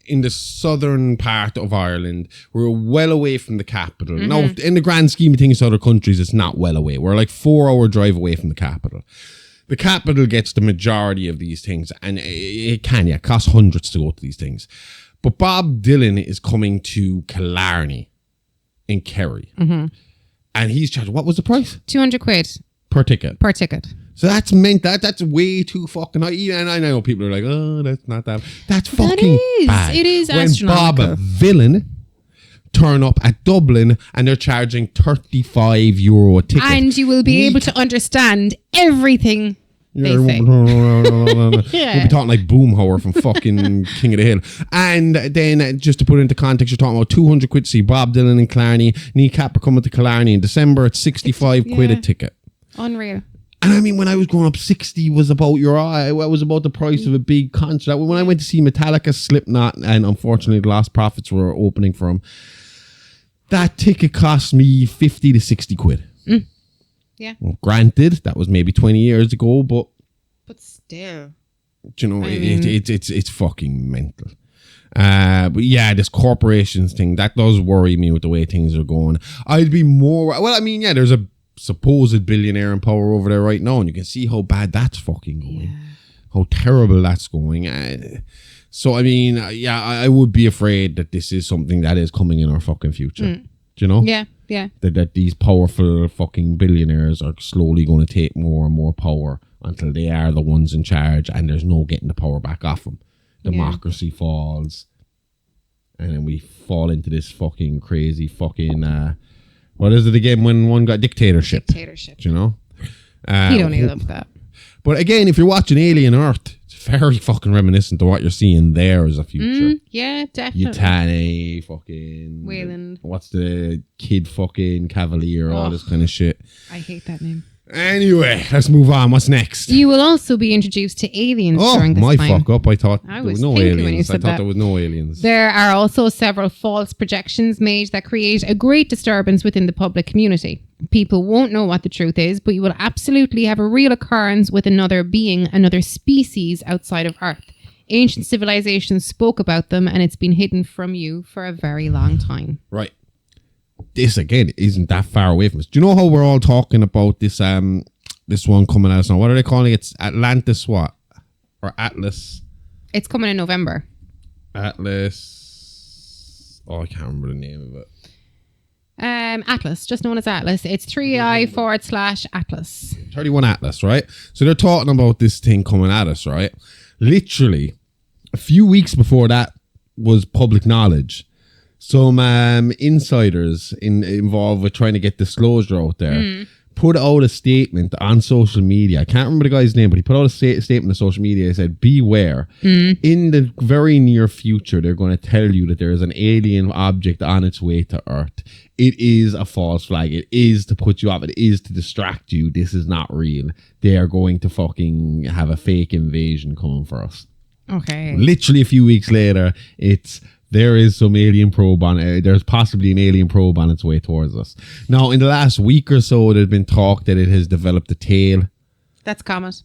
in the southern part of Ireland. We're well away from the capital. Now, in the grand scheme of things, other countries, it's not well away. We're like 4-hour drive away from the capital. The capital gets the majority of these things, and it costs hundreds to go to these things. But Bob Dylan is coming to Killarney in Kerry. And he's charged, what was the price? 200 quid. Per ticket. So that's that's way too fucking high. And I know people are like, oh, that's not that. That's fucking bad. It is when astronomical. Bob Dylan turn up at Dublin and they're charging €35 a ticket. And you will be able to understand everything they say. We'll be talking like Boomhauer from fucking King of the Hill. And then, just to put it into context, you're talking about 200 quid to see Bob Dylan in Killarney. Kneecap are coming to Killarney in December. It's 65 quid a ticket. Unreal. And I mean, when I was growing up, 60 was about your eye. It was about the price of a big concert. When I went to see Metallica, Slipknot, and unfortunately the Lost Prophets were opening for them, that ticket cost me 50 to 60 quid. Yeah. Well, granted, that was maybe 20 years ago, but still, you know, it's fucking mental. But yeah, this corporations thing, that does worry me with the way things are going. I'd be more, well, I mean, yeah, there's a supposed billionaire in power over there right now, and you can see how bad that's fucking going. How terrible that's going. So, I mean, yeah, I would be afraid that this is something that is coming in our fucking future. Do you know? Yeah. That these powerful fucking billionaires are slowly going to take more and more power until they are the ones in charge, and there's no getting the power back off them. Democracy falls, and then we fall into this fucking crazy fucking what is it again when one got dictatorship, you know? You don't need that. But again, if you're watching Alien Earth, it's very fucking reminiscent to what you're seeing there as a future. Yeah, definitely. Yutani, fucking Wayland. What's the kid fucking Cavalier, all this kind of shit. I hate that name. Anyway, let's move on. What's next? You will also be introduced to aliens during this time. Oh, my fuck up. I thought there was no aliens. I thought there was no aliens. There are also several false projections made that create a great disturbance within the public community. People won't know what the truth is, but you will absolutely have a real occurrence with another being, another species outside of Earth. Ancient civilizations spoke about them, and it's been hidden from you for a very long time. Right. This again isn't that far away from us. Do you know how we're all talking about this this one coming out now? What are they calling it? It's Atlantis what? Or Atlas? It's coming in November. Atlas. Oh, I can't remember the name of it. Atlas, just known as Atlas. It's 3i/Atlas. 31 Atlas, right? So they're talking about this thing coming at us, right? Literally, a few weeks before that was public knowledge. Some insiders involved with trying to get disclosure out there put out a statement on social media. I can't remember the guy's name, but he put out a statement on social media. He said, beware. In the very near future, they're going to tell you that there is an alien object on its way to Earth. It is a false flag. It is to put you off. It is to distract you. This is not real. They are going to fucking have a fake invasion coming for us. Okay. Literally a few weeks later, there is some alien probe on it. There's possibly an alien probe on its way towards us. Now, in the last week or so, there's been talk that it has developed a tail. That's comet.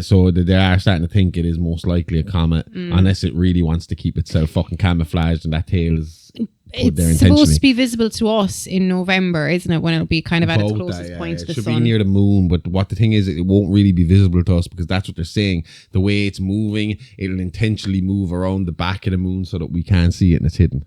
So they are starting to think it is most likely a comet, unless it really wants to keep itself fucking camouflaged, and that tail is put there intentionally. It's supposed to be visible to us in November, isn't it? When it'll be kind of at its closest point to the sun. It should be near the moon, but what the thing is, it won't really be visible to us because that's what they're saying. The way it's moving, it'll intentionally move around the back of the moon so that we can't see it and it's hidden.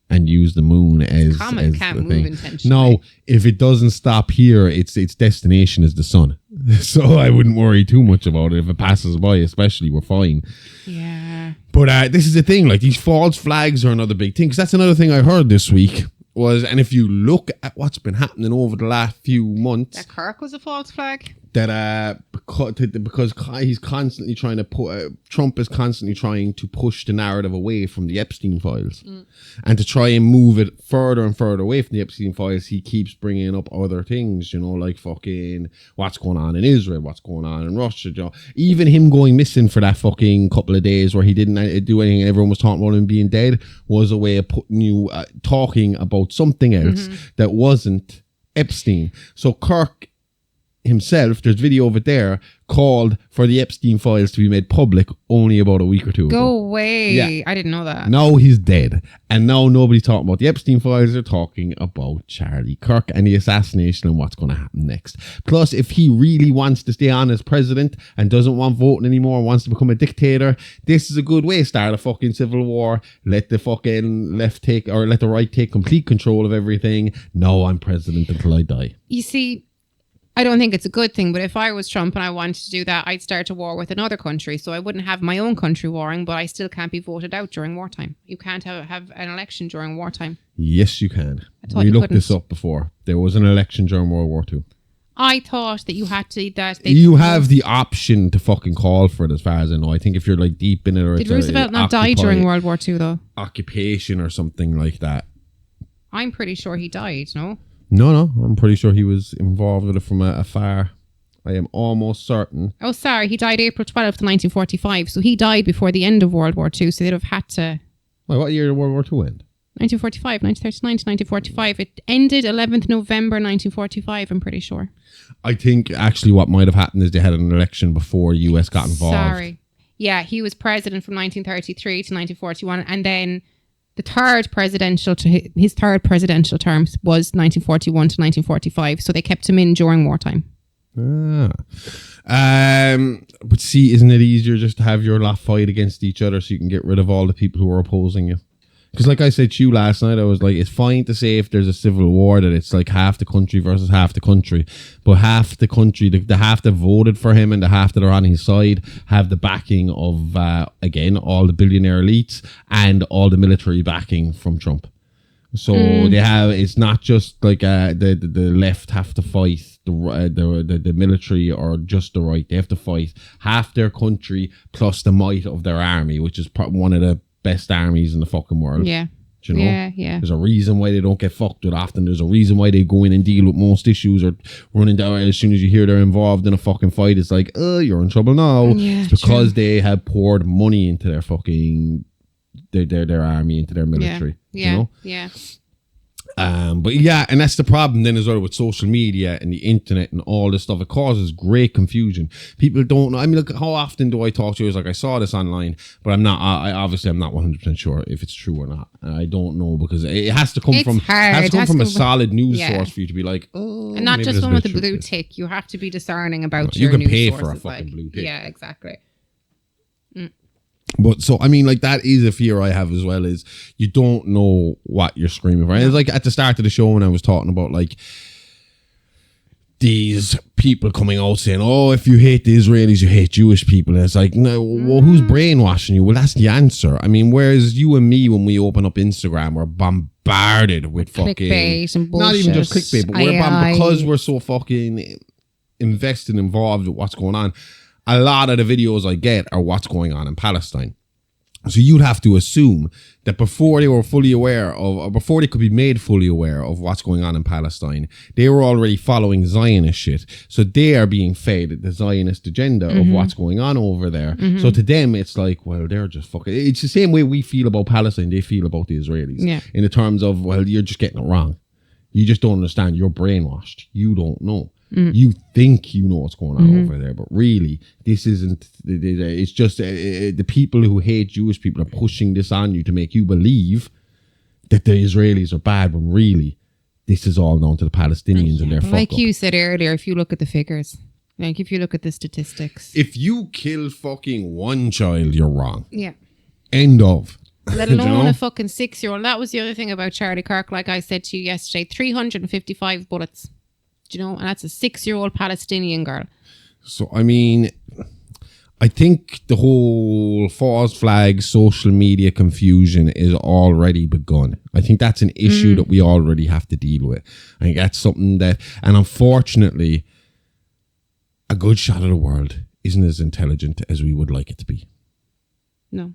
And use the moon as comet can't move thing. intentionally. No, if it doesn't stop here, its destination is the sun. So I wouldn't worry too much about it. If it passes by, especially, we're fine. Yeah. But this is the thing, like these false flags are another big thing. Because that's another thing I heard this week was, and if you look at what's been happening over the last few months. That Kirk was a false flag? That because he's constantly trying to Trump is constantly trying to push the narrative away from the Epstein files, and to try and move it further and further away from the Epstein files. He keeps bringing up other things, you know, like fucking what's going on in Israel, what's going on in Russia. You know, even him going missing for that fucking couple of days where he didn't do anything and everyone was talking about him being dead was a way of putting you talking about something else that wasn't Epstein. So Kirk himself, there's video of it there, called for the Epstein files to be made public only about a week or two ago. Go away. Yeah. I didn't know that. Now he's dead. And now nobody's talking about the Epstein files. They're talking about Charlie Kirk and the assassination and what's going to happen next. Plus, if he really wants to stay on as president and doesn't want voting anymore, wants to become a dictator, this is a good way. Start a fucking civil war. Let the fucking let the right take complete control of everything. No, I'm president until I die. You see, I don't think it's a good thing, but if I was Trump and I wanted to do that, I'd start a war with another country. So I wouldn't have my own country warring, but I still can't be voted out during wartime. You can't have an election during wartime. Yes, you can. We looked this up before. There was an election during World War II. I thought that you had to... You have the option to fucking call for it, as far as I know. I think if you're like deep in it, or did Roosevelt not die during World War II, though? Occupation or something like that. I'm pretty sure he died, no? No, I'm pretty sure he was involved with it from a far I am almost certain. Oh, sorry. He died April 12th, 1945. So he died before the end of World War II. So they'd have had to... Wait, what year did World War II end? 1945, 1939 to 1945. It ended 11th November 1945, I'm pretty sure. I think actually what might have happened is they had an election before US got involved. Sorry. Yeah, he was president from 1933 to 1941. And then his third presidential term was 1941 to 1945. So they kept him in during wartime. But see, isn't it easier just to have your lot fight against each other so you can get rid of all the people who are opposing you? Because like I said to you last night, I was like, it's fine to say if there's a civil war that it's like half the country versus half the country. But half the country, the half that voted for him and the half that are on his side have the backing of, again, all the billionaire elites and all the military backing from Trump. So they have, it's not just like the left have to fight the military or just the right. They have to fight half their country plus the might of their army, which is one of the best armies in the fucking world. Yeah. Do you know? Yeah. There's a reason why they don't get fucked with often. There's a reason why they go in and deal with most issues or running down as soon as you hear they're involved in a fucking fight. It's like, you're in trouble now. Yeah, it's because they have poured money into their fucking their army, into their military. Yeah. You know? Yeah. But yeah, and that's the problem then as well with social media and the internet and all this stuff. It causes great confusion. People don't know. I mean, look, how often do I talk to you? It's like, I saw this online, but I'm not 100% sure if it's true or not. I don't know because it has to come from a solid news source for you to be like, and not just one with a blue tick. You have to be discerning about your news sources. You can pay for a fucking blue tick. Yeah, exactly. But so, I mean, like, that is a fear I have as well, is you don't know what you're screaming for. And it's like at the start of the show when I was talking about like these people coming out saying, oh, if you hate the Israelis, you hate Jewish people. And it's like, no, well, who's brainwashing you? Well, that's the answer. I mean, whereas you and me, when we open up Instagram, we're bombarded with fucking clickbait and bullshit. Not even just clickbait, but because we're so fucking invested, involved with what's going on. A lot of the videos I get are what's going on in Palestine. So you'd have to assume that before they were fully aware of, or before they could be made fully aware of what's going on in Palestine, they were already following Zionist shit. So they are being fed the Zionist agenda of what's going on over there. So to them, it's like, well, they're just fucking... It's the same way we feel about Palestine, they feel about the Israelis. Yeah. In the terms of, well, you're just getting it wrong. You just don't understand. You're brainwashed. You don't know. You think you know what's going on over there, but really this isn't. It's just the people who hate Jewish people are pushing this on you to make you believe that the Israelis are bad, when really this is all known to the Palestinians and their fuck like up. You said earlier, if you look at the figures, like if you look at the statistics, if you kill fucking one child, you're wrong. Yeah. End of. Let alone a fucking 6-year-old. That was the other thing about Charlie Kirk. Like I said to you yesterday, 355 bullets. Do you know? And that's a 6-year-old Palestinian girl. So, I mean, I think the whole false flag social media confusion is already begun. I think that's an issue that we already have to deal with. I think that's something that, and unfortunately, a good shot of the world isn't as intelligent as we would like it to be. No.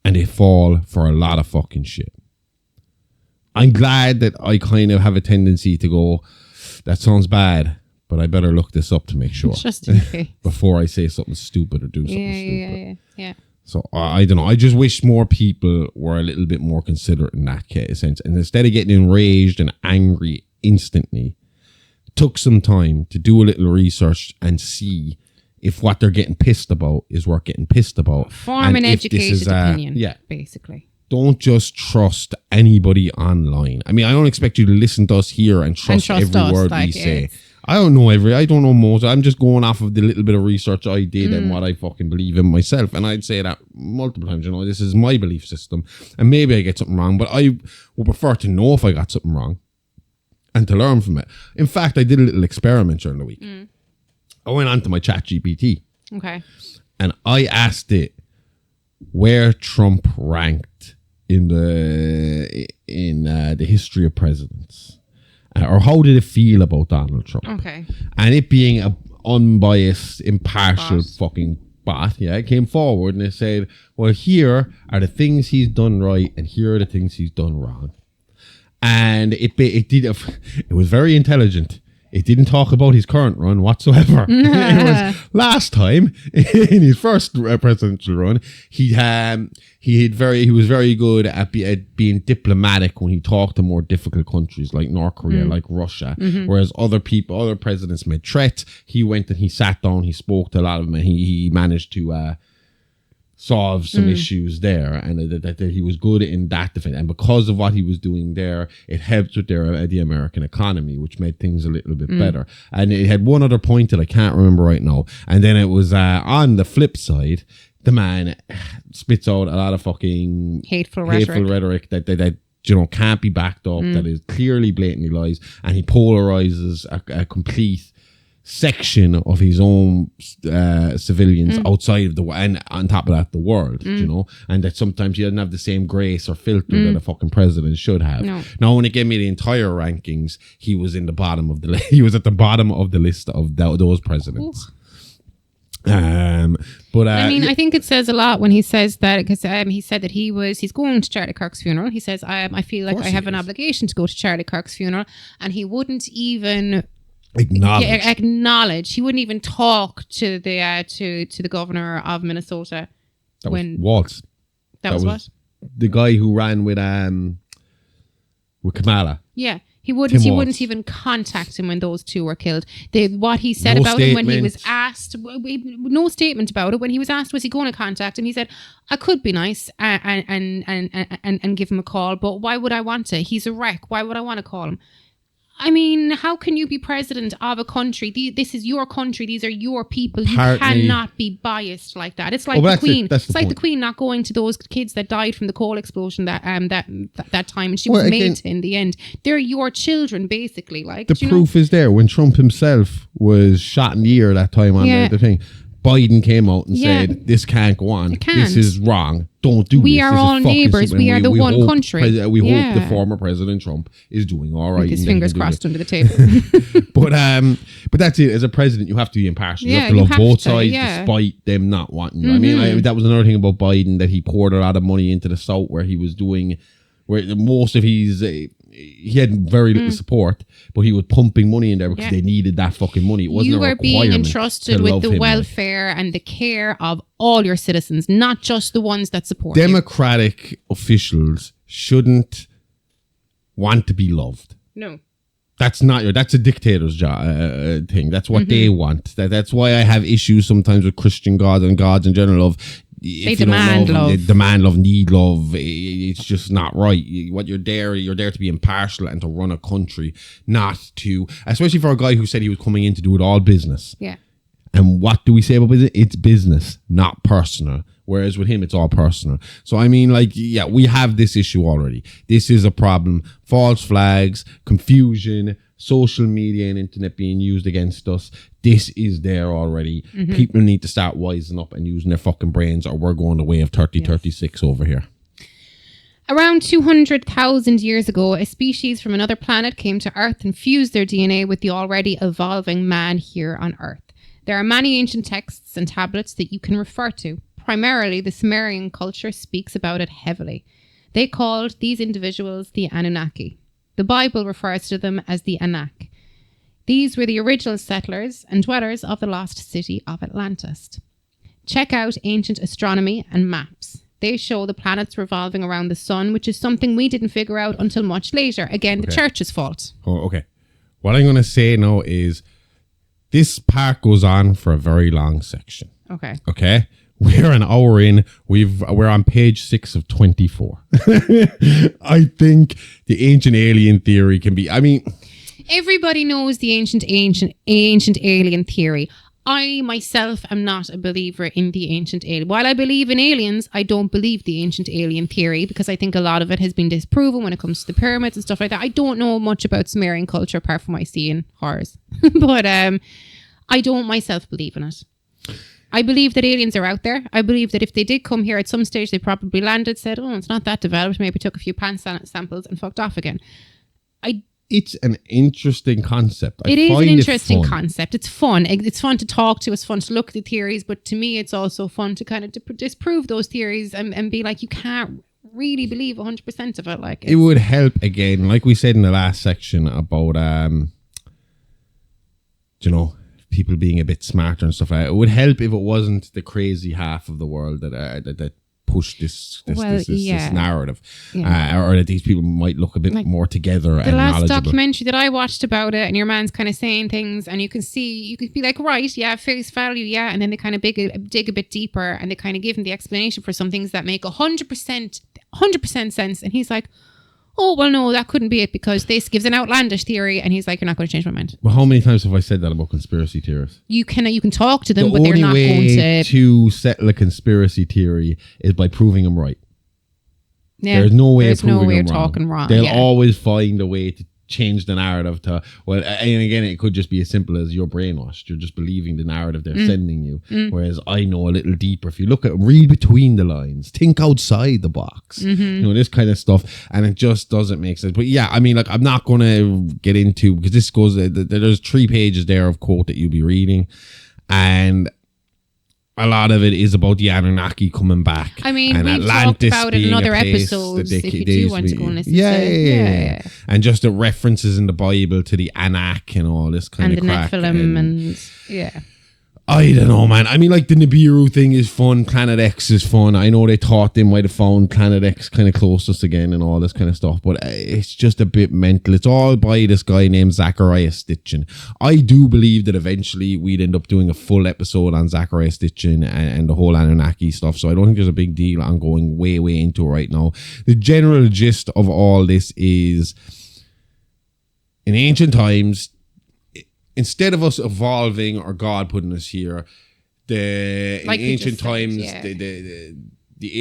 And they fall for a lot of fucking shit. I'm glad that I kind of have a tendency to go, that sounds bad, but I better look this up to make sure. Just in case. Before I say something stupid or do something stupid. Yeah. So I don't know. I just wish more people were a little bit more considerate in that sense. And instead of getting enraged and angry instantly, took some time to do a little research and see if what they're getting pissed about is worth getting pissed about. Form an educated opinion, basically. Don't just trust anybody online. I mean, I don't expect you to listen to us here and trust every word we say. I don't know most. I'm just going off of the little bit of research I did and what I fucking believe in myself. And I'd say that multiple times, this is my belief system. And maybe I get something wrong, but I would prefer to know if I got something wrong and to learn from it. In fact, I did a little experiment during the week. I went onto my ChatGPT. Okay. And I asked it where Trump ranked in the history of presidents, or how did it feel about Donald Trump? Okay. And it being an unbiased, impartial fucking bot, it came forward and it said, well, here are the things he's done right and here are the things he's done wrong. And it was very intelligent. It didn't talk about his current run whatsoever. It was last time in his first presidential run, he was very good at being diplomatic when he talked to more difficult countries like North Korea, like Russia. Whereas other presidents made threats. He went and he sat down, he spoke to a lot of them, and he managed to solve some issues there, and that he was good in that defense. And because of what he was doing there, it helped with the American economy, which made things a little bit better. And it had one other point that I can't remember right now. And then it was on the flip side, the man spits out a lot of fucking hateful rhetoric that can't be backed up, that is clearly blatantly lies, and he polarizes a complete section of his own civilians outside of and on top of that the world, and that sometimes he doesn't have the same grace or filter that a fucking president should have. Now when it gave me the entire rankings, he was in the bottom of the he was at the bottom of the list of those presidents. But I think it says a lot when he says that, because he said that he's going to Charlie Kirk's funeral. He says, I feel like I have an obligation to go to Charlie Kirk's funeral, and he wouldn't even acknowledge. He wouldn't even talk to the governor of Minnesota. That was Waltz. That was what? The guy who ran with Kamala. Yeah. He wouldn't even contact him when those two were killed. What he said about him when he was asked, no statement about it. When he was asked, was he going to contact him? He said, I could be nice and give him a call, but why would I want to? He's a wreck. Why would I want to call him? I mean, how can you be president of a country? This is your country. These are your people. You cannot be biased like that. It's like the Queen. It's like the Queen not going to those kids that died from the coal explosion that time, and she was made to in the end. They're your children, basically. Like the proof is there. When Trump himself was shot in the ear that time on the thing, Biden came out and said, "This can't go on. This is wrong. Don't do this. We are all neighbours. We are the one country." We hope the former President Trump is doing all right. With his fingers crossed under the table. But that's it. As a president, you have to be impartial. You have to love both sides, despite them not wanting you. I mean, that was another thing about Biden, that he poured a lot of money into the South, where he was doing, where most of his. He had very little support, but he was pumping money in there because they needed that fucking money. It wasn't you were being entrusted with the welfare and the care of all your citizens, not just the ones that support you. Democratic officials shouldn't want to be loved. No. That's a dictator's job thing. That's what they want. That's why I have issues sometimes with Christian gods and gods in general of, they demand love. They demand love, need love. It's just not right. You're there to be impartial and to run a country, not to, especially for a guy who said he was coming in to do it all business. Yeah. And what do we say about business? It's business, not personal. Whereas with him, it's all personal. So, I mean, we have this issue already. This is a problem. False flags, confusion, social media and internet being used against us. This is there already. People need to start wising up and using their fucking brains, or we're going the way of 3036 over here. Around 200,000 years ago, a species from another planet came to Earth and fused their DNA with the already evolving man here on Earth. There are many ancient texts and tablets that you can refer to. Primarily, the Sumerian culture speaks about it heavily. They called these individuals the Anunnaki. The Bible refers to them as the Anak. These were the original settlers and dwellers of the lost city of Atlantis. Check out ancient astronomy and maps. They show the planets revolving around the sun, which is something we didn't figure out until much later. Again, the church's fault. Oh, okay. What I'm going to say now is this part goes on for a very long section. Okay. Okay? We're an hour in. We're on page 6 of 24. I think the ancient alien theory can be, everybody knows the ancient alien theory. I myself am not a believer in the ancient alien. While I believe in aliens, I don't believe the ancient alien theory, because I think a lot of it has been disproven when it comes to the pyramids and stuff like that. I don't know much about Sumerian culture apart from I see in horrors. But I don't myself believe in it. I believe that aliens are out there. I believe that if they did come here at some stage, they probably landed, said, oh, it's not that developed, maybe took a few pan samples and fucked off again. It's an interesting concept. It is an interesting concept. It's fun. It's fun to talk to. It's fun to look at the theories. But to me, it's also fun to kind of disprove those theories and be like, you can't really believe 100% of it. Like, it would help, again, like we said in the last section about you know, people being a bit smarter and stuff like that. It would help if it wasn't the crazy half of the world that push this narrative, or that these people might look a bit more together and knowledgeable. The last documentary that I watched about it, and your man's kind of saying things, and you can be like, right, yeah, face value, yeah, and then they kind of dig a bit deeper, and they kind of give him the explanation for some things that make 100% sense, and he's like, oh, well, no, that couldn't be it because this gives an outlandish theory, and he's like, you're not going to change my mind. Well, how many times have I said that about conspiracy theorists? You can talk to them, but they're not going to... The only way to settle a conspiracy theory is by proving them right. Yeah, there's no way of proving them wrong. Talking wrong. They'll always find a way to change the narrative to, well, and again, it could just be as simple as you're brainwashed. You're just believing the narrative they're sending you. Whereas I know a little deeper. If you read between the lines, think outside the box, you know, this kind of stuff, and it just doesn't make sense. But yeah, I mean, like, I'm not going to get into, because this goes, there's 3 pages there of quote that you'll be reading, and a lot of it is about the Anunnaki coming back. I mean, and we've Atlantis talked about it in other episodes if you do want to go and listen to it. Yeah. And just the references in the Bible to the Anak and all this kind of crap. And the Nephilim and yeah. I don't know, man. I mean, like, the Nibiru thing is fun. Planet X is fun. I know they thought they might have found Planet X kind of close to us again and all this kind of stuff, but it's just a bit mental. It's all by this guy named Zachariah Stitchin. I do believe that eventually we'd end up doing a full episode on Zachariah Stitchin and the whole Anunnaki stuff, so I don't think there's a big deal on going way into it right now. The general gist of all this is, in ancient times, instead of us evolving or God putting us here, in ancient times, the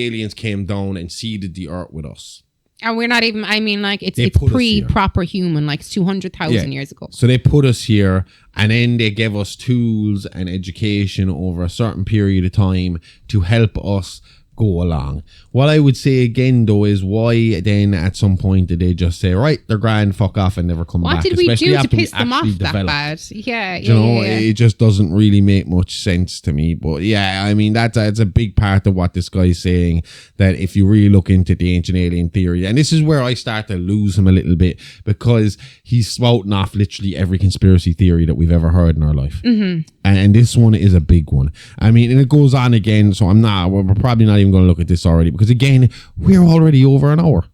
aliens came down and seeded the earth with us. And we're not even, I mean, like, it's pre-proper human, like 200,000 years ago. So they put us here, and then they gave us tools and education over a certain period of time to help us go along. What I would say again, though, is why then at some point did they just say, right, they're grand, fuck off, and never come back? What did we do to piss them off that bad? Yeah. It just doesn't really make much sense to me. But yeah, I mean, that's a big part of what this guy's saying, that if you really look into the ancient alien theory, and this is where I start to lose him a little bit, because he's spouting off literally every conspiracy theory that we've ever heard in our life. And this one is a big one. I mean, and it goes on again, so we're probably not even going to look at this already, because again, we're already over an hour.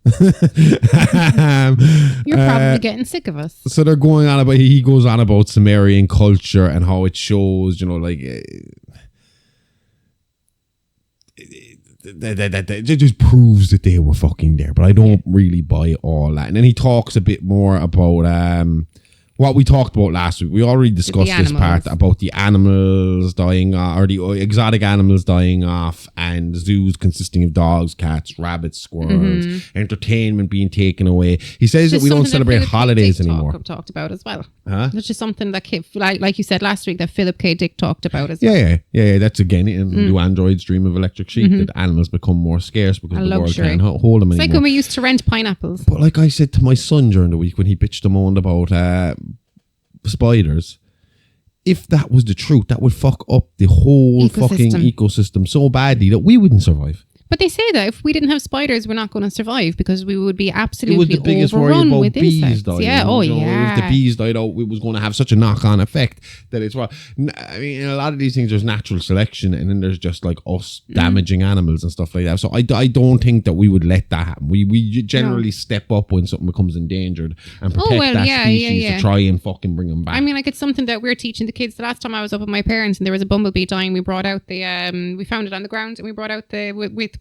You're probably getting sick of us. So they're going on about, he goes on about Sumerian culture and how it shows, you know, like, it just proves that they were fucking there, but I don't really buy all that. And then he talks a bit more about what we talked about last week. We already discussed this part about the animals dying, or the exotic animals dying off, and zoos consisting of dogs, cats, rabbits, squirrels, entertainment being taken away. He says that we don't celebrate holidays anymore. Talked about as well. Huh? That's just something that, like you said last week, that Philip K. Dick talked about as well. Yeah. That's again in Do Androids Dream of Electric Sheep, that animals become more scarce because the world can't hold them anymore. It's like when we used to rent pineapples. But like I said to my son during the week when he bitched and moaned about spiders, if that was the truth, that would fuck up the whole fucking ecosystem so badly that we wouldn't survive. But they say that if we didn't have spiders, we're not going to survive, because we would be absolutely overrun with insects. If the bees died out, it was going to have such a knock-on effect that it's wrong. I mean, in a lot of these things, there's natural selection, and then there's just like us damaging animals and stuff like that. So I don't think that we would let that happen. We generally step up when something becomes endangered and protect that species to try and fucking bring them back. I mean, like, it's something that we're teaching the kids. The last time I was up with my parents and there was a bumblebee dying, we brought out we found it on the ground, and we brought out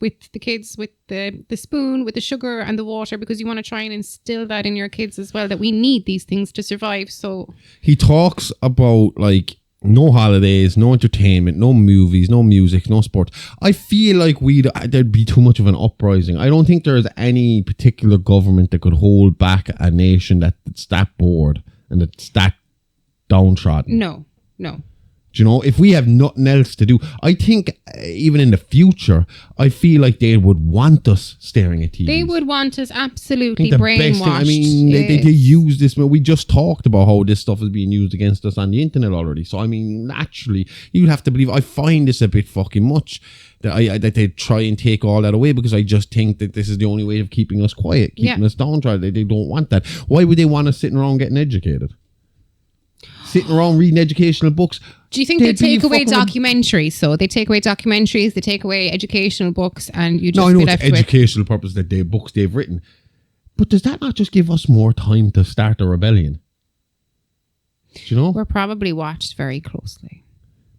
with the kids with the spoon, with the sugar and the water, because you want to try and instill that in your kids as well, that we need these things to survive. So he talks about, like, no holidays, no entertainment, no movies, no music, no sport. I feel like there'd be too much of an uprising. I don't think there's any particular government that could hold back a nation that's that bored and that's that downtrodden. No. Do you know, if we have nothing else to do, I think even in the future, I feel like they would want us staring at TV. They would want us absolutely brainwashed. I mean, they use this. We just talked about how this stuff is being used against us on the internet already. So, I mean, naturally, you'd have to believe. I find this a bit fucking much that they try and take all that away, because I just think that this is the only way of keeping us quiet, keeping us downtrodden. They don't want that. Why would they want us sitting around getting educated? sitting around reading educational books. Do you think they take away documentaries? So they take away documentaries, they take away educational books, and you just no, I know it's educational purpose that books they've written. But does that not just give us more time to start a rebellion? Do you know? We're probably watched very closely.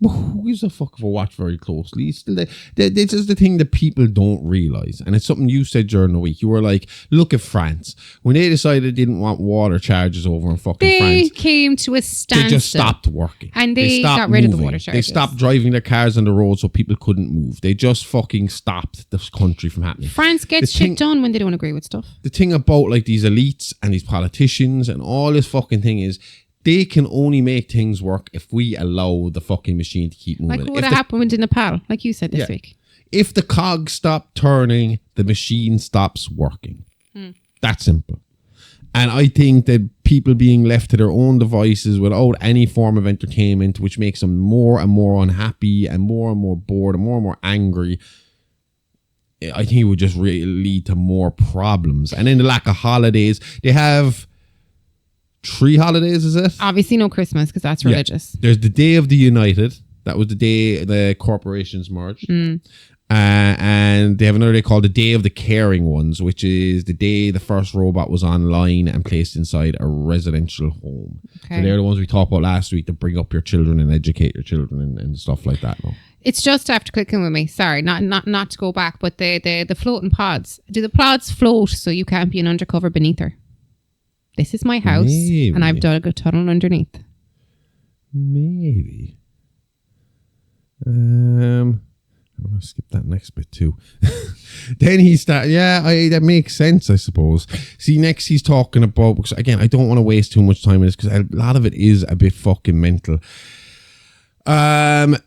But who gives a fuck if I watch very closely? Still, this is the thing that people don't realise. And it's something you said during the week. You were like, look at France. When they decided they didn't want water charges over in fucking France. They came to a standstill. They just stopped working. And they got rid of the water charges. They stopped driving their cars on the road so people couldn't move. They just fucking stopped this country from happening. France gets shit done when they don't agree with stuff. The thing about like these elites and these politicians and all this fucking thing is, they can only make things work if we allow the fucking machine to keep moving. Like what happened in Nepal, like you said this week. If the cogs stop turning, the machine stops working. That simple. And I think that people being left to their own devices without any form of entertainment, which makes them more and more unhappy and more bored and more angry, I think it would just really lead to more problems. And then the lack of holidays. They have 3 holidays, is it? Obviously no Christmas because that's religious. There's the Day of the United. That was the day the corporations merged. And they have another day called the Day of the Caring Ones, which is the day the first robot was online and placed inside a residential home. Okay. So they're the ones we talked about last week to bring up your children and educate your children and stuff like that. No? It's just after clicking with me. Sorry, not to go back, but the floating pods. Do the pods float so you can't be an undercover beneather? This is my house, and I've dug a tunnel underneath. Maybe. I'm going to skip that next bit too. Then he started, that makes sense, I suppose. See, next he's talking about, because again, I don't want to waste too much time on this, because a lot of it is a bit fucking mental. About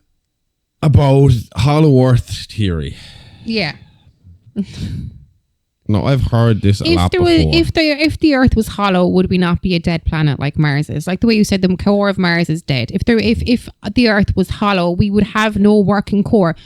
Hollow Earth theory. Yeah. No, I've heard this a lot before. If the Earth was hollow, would we not be a dead planet like Mars is? Like the way you said, the core of Mars is dead. If the Earth was hollow, we would have no working core.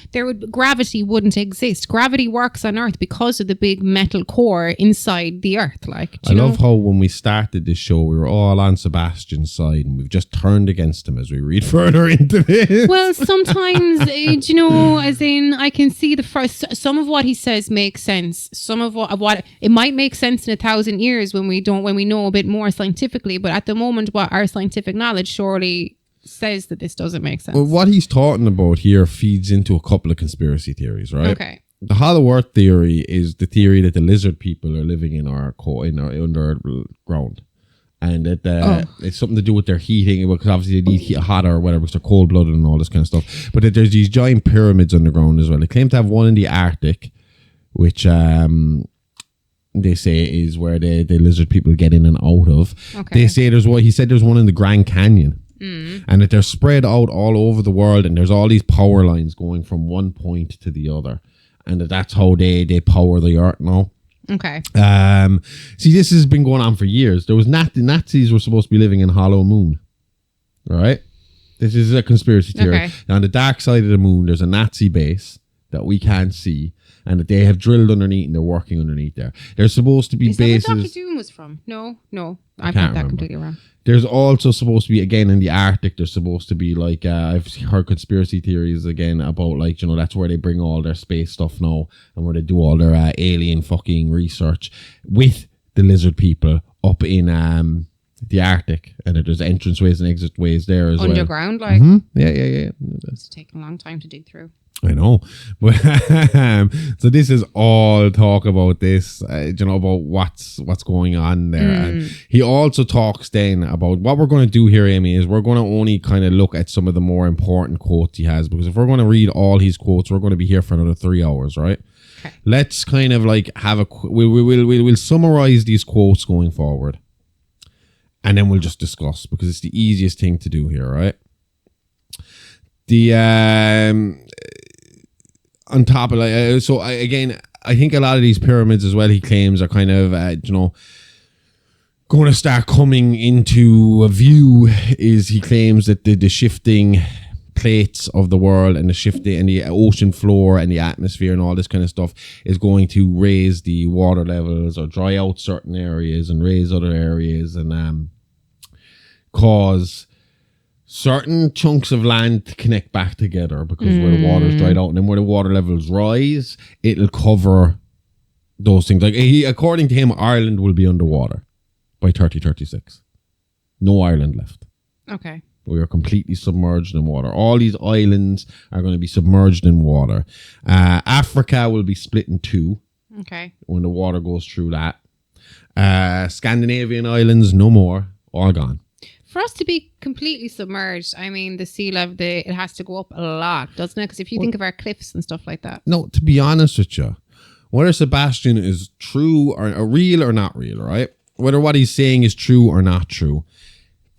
Gravity wouldn't exist. Gravity works on Earth because of the big metal core inside the Earth. Like I love how when we started this show, we were all on Sebastian's side, and we've just turned against him as we read further into this. Well, sometimes, as in, I can see some of what he says makes sense. Some of what it might make sense in 1,000 years when we know a bit more scientifically, but at the moment what our scientific knowledge surely says that this doesn't make sense. Well, what he's talking about here feeds into a couple of conspiracy theories, right? Okay. The Hollow Earth theory is the theory that the lizard people are living in our underground, and that it's something to do with their heating, because obviously they need heat hotter or whatever, because they're cold-blooded and all this kind of stuff. But that there's these giant pyramids underground as well. They claim to have one in the Arctic, which they say is where the lizard people get in and out of. Okay. They say there's one in the Grand Canyon. And that they're spread out all over the world, and there's all these power lines going from one point to the other, and that's how they power the Earth now. Okay. See, this has been going on for years. There was the Nazis were supposed to be living in Hollow Moon, right? This is a conspiracy theory. Okay. Now, on the dark side of the moon, there's a Nazi base that we can't see, and that they have drilled underneath and they're working underneath there. There's supposed to be bases. Is that where Doctor Doom was from? No, I've got that completely wrong. There's also supposed to be, again, in the Arctic, there's supposed to be like, I've heard conspiracy theories again about like, that's where they bring all their space stuff now, and where they do all their alien fucking research with the lizard people up in the Arctic, and that there's entranceways and exit ways there as underground, well. Underground, like? Yeah. It's taking a long time to dig through. I know, but so this is all talk about this, about what's going on there. And he also talks then about what we're going to do here, Amy, is we're going to only kind of look at some of the more important quotes he has, because if we're going to read all his quotes, we're going to be here for another 3 hours, right? Okay. Let's kind of like have we'll summarize these quotes going forward, and then we'll just discuss, because it's the easiest thing to do here, right? On top of I think a lot of these pyramids as well, he claims, are kind of going to start coming into a view. Is he claims that the shifting plates of the world and the shifting and the ocean floor and the atmosphere and all this kind of stuff is going to raise the water levels or dry out certain areas and raise other areas, and cause certain chunks of land connect back together because where the water's dried out, and then where the water levels rise, it'll cover those things. Like according to him, Ireland will be underwater by 2036. No Ireland left. Okay. We are completely submerged in water. All these islands are going to be submerged in water. Africa will be split in two. Okay. When the water goes through that. Scandinavian islands, no more. All gone. For us to be completely submerged, I mean, the sea level, it has to go up a lot, doesn't it? Because if you think of our cliffs and stuff like that. No, to be honest with you, whether Sabastian is true or real or not real, right? Whether what he's saying is true or not true.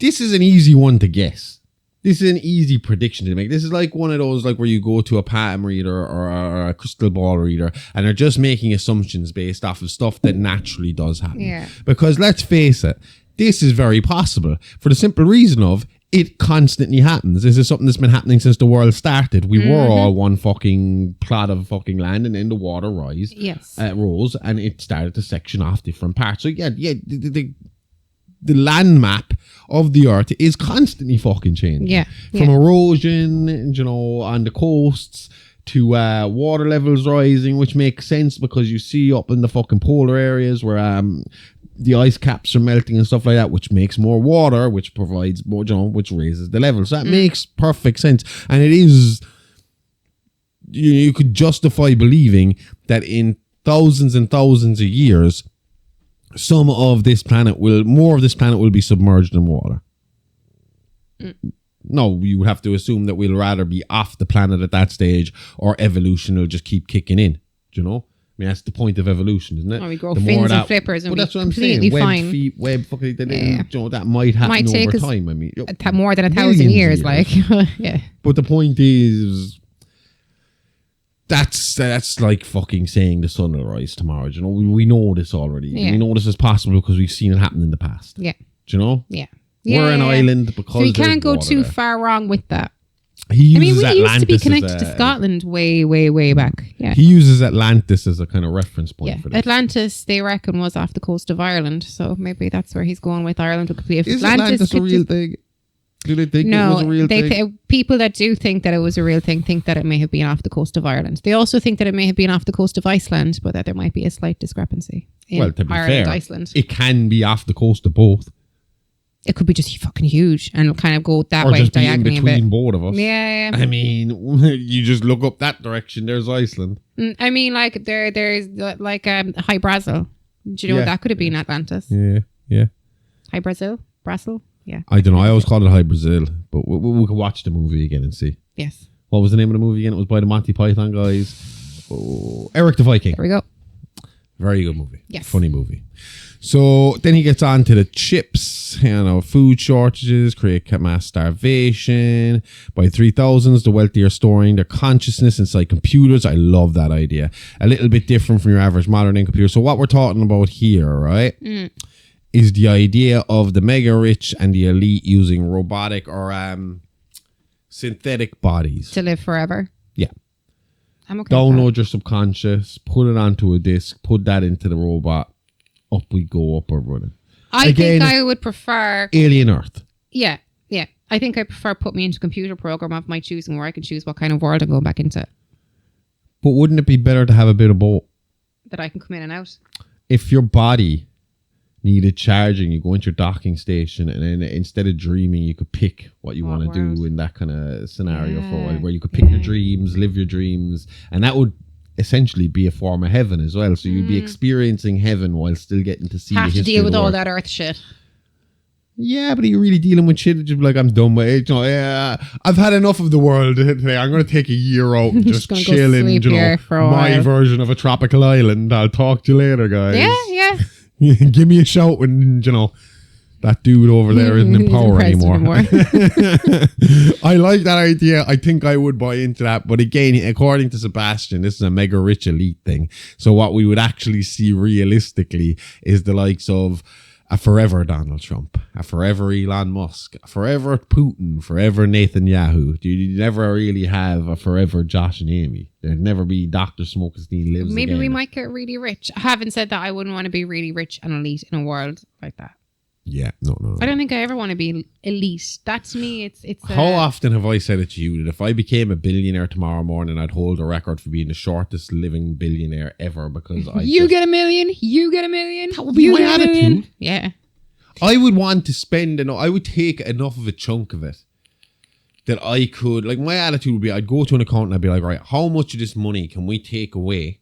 This is an easy one to guess. This is an easy prediction to make. This is like one of those like where you go to a palm reader or a crystal ball reader and they're just making assumptions based off of stuff that naturally does happen. Yeah. Because let's face it, this is very possible for the simple reason of it constantly happens. This is something that's been happening since the world started. We were all one fucking plot of fucking land, and then the water rose and it started to section off different parts. So yeah, the land map of the earth is constantly fucking changing. Yeah. From erosion, you know, on the coasts to water levels rising, which makes sense because you see up in the fucking polar areas where the ice caps are melting and stuff like that, which makes more water, which provides more, you know, which raises the level. So that makes perfect sense. And it is, you could justify believing that in thousands and thousands of years, more of this planet will be submerged in water. No, you would have to assume that we'll rather be off the planet at that stage, or evolution will just keep kicking in. Do you know? I mean, that's the point of evolution, isn't it? Oh, we grow fins and flippers and that's what I'm completely saying. fine. Web feet, web fucking, you know, that might happen over time. I mean, more than 1,000 years, like, yeah. But the point is, that's like fucking saying the sun will rise tomorrow. Do you know, we know this already. Yeah. We know this is possible because we've seen it happen in the past. Yeah. Do you know? Yeah. We're an island because so you can't go too there. far wrong with that. We used to be connected to Scotland way, way, way back. Yeah. He uses Atlantis as a kind of reference point for this. Atlantis, they reckon, was off the coast of Ireland. So maybe that's where he's going with Ireland. Is Atlantis a real thing? Do they think it was a real thing? People that do think that it was a real thing think that it may have been off the coast of Ireland. They also think that it may have been off the coast of Iceland, but that there might be a slight discrepancy in to be Ireland, fair, Iceland. It can be off the coast of both. It could be just fucking huge and kind of go that way, or just be in diagonally between both of us. Yeah. I mean, you just look up that direction. There's Iceland. I mean, like there's like High Brazil. Do you know what that could have been? Atlantis. Yeah. High Brazil. Yeah. I don't know. I always call it High Brazil, but we could watch the movie again and see. Yes. What was the name of the movie again? It was by the Monty Python guys. Oh, Eric the Viking. There we go. Very good movie. Yes. Funny movie. So then he gets on to the chips, food shortages, create mass starvation. By 3000s, the wealthy are storing their consciousness inside computers. I love that idea. A little bit different from your average modern day computer. So what we're talking about here, right, is the idea of the mega rich and the elite using robotic or synthetic bodies. To live forever. Yeah. I'm okay. Download your subconscious, put it onto a disc, put that into the robot. Up we go, up we're running. I think I would prefer Alien Earth. Yeah. I think I prefer put me into a computer program of my choosing where I can choose what kind of world I'm going back into. But wouldn't it be better to have a bit of both? That I can come in and out. If your body needed charging, you go into your docking station, and then instead of dreaming, you could pick what you want to do in that kind of scenario for a while, where you could pick your dreams, live your dreams, and that would essentially be a form of heaven as well. So you'd be experiencing heaven while still getting to see. Have to deal with all that earth shit. Yeah, but are you really dealing with shit? Just like, I'm done with it. You know, I've had enough of the world today. I'm going to take a year out and just chill in, my version of a tropical island. I'll talk to you later, guys. Yeah. Give me a shout when, that dude over there isn't in power anymore. I like that idea. I think I would buy into that. But again, according to Sabastian, this is a mega rich elite thing. So what we would actually see realistically is the likes of a forever Donald Trump, a forever Elon Musk, a forever Putin, forever Netanyahu. You never really have a forever Josh and Amy. There'd never be Dr. Smokenstein lives Maybe again. we might get really rich. Having said that, I wouldn't want to be really rich and elite in a world like that. Yeah, no. I don't think I ever want to be elite. That's me. It's. How often have I said it to you that if I became a billionaire tomorrow morning, I'd hold a record for being the shortest living billionaire ever because you get a million. That would be my attitude. Yeah. I would want to spend, I would take enough of a chunk of it that I could, like, my attitude would be, I'd go to an accountant and I'd be like, right, how much of this money can we take away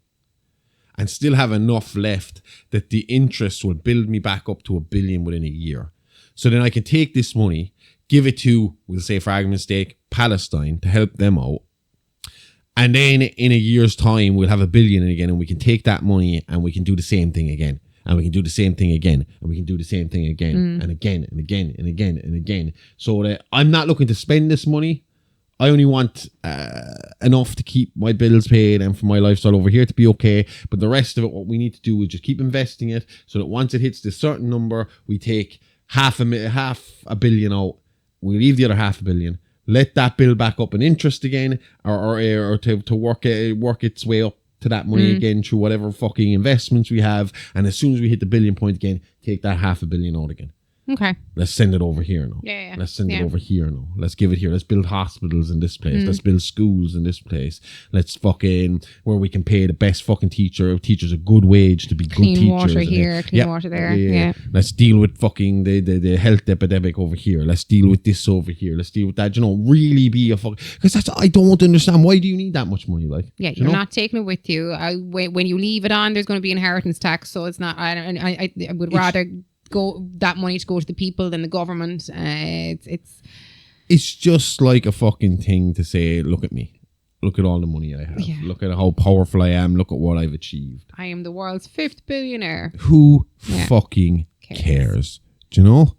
and still have enough left that the interest will build me back up to $1 billion within a year? So then I can take this money, give it to, we'll say for argument's sake, Palestine to help them out. And then in a year's time, we'll have $1 billion again and we can take that money and we can do the same thing again. And we can do the same thing again. And we can do the same thing again and again and again and again and again. So that I'm not looking to spend this money. I only want enough to keep my bills paid and for my lifestyle over here to be okay. But the rest of it, what we need to do is just keep investing it so that once it hits this certain number, we take half a billion out. We leave the other $500 million. Let that build back up in interest again or to work its way up to that money again through whatever fucking investments we have. And as soon as we hit the $1 billion point again, take that $500 million out again. Okay. Let's send it over here now. Yeah. Let's send it over here now. Let's give it here. Let's build hospitals in this place. Let's build schools in this place. Let's fucking, where we can pay the best fucking teachers a good wage to be clean good teachers. Water here, clean water there. Yeah. Let's deal with fucking the health epidemic over here. Let's deal with this over here. Let's deal with that. Really be a fuck. Because I don't understand. Why do you need that much money? Like, yeah, you're not taking it with you. When you leave it on, there's going to be inheritance tax. So it's not. I would rather go that money to go to the people than the government. It's just like a fucking thing to say, look at me. Look at all the money I have. Yeah. Look at how powerful I am. Look at what I've achieved. I am the world's 5th billionaire. Who fucking cares? Do you know?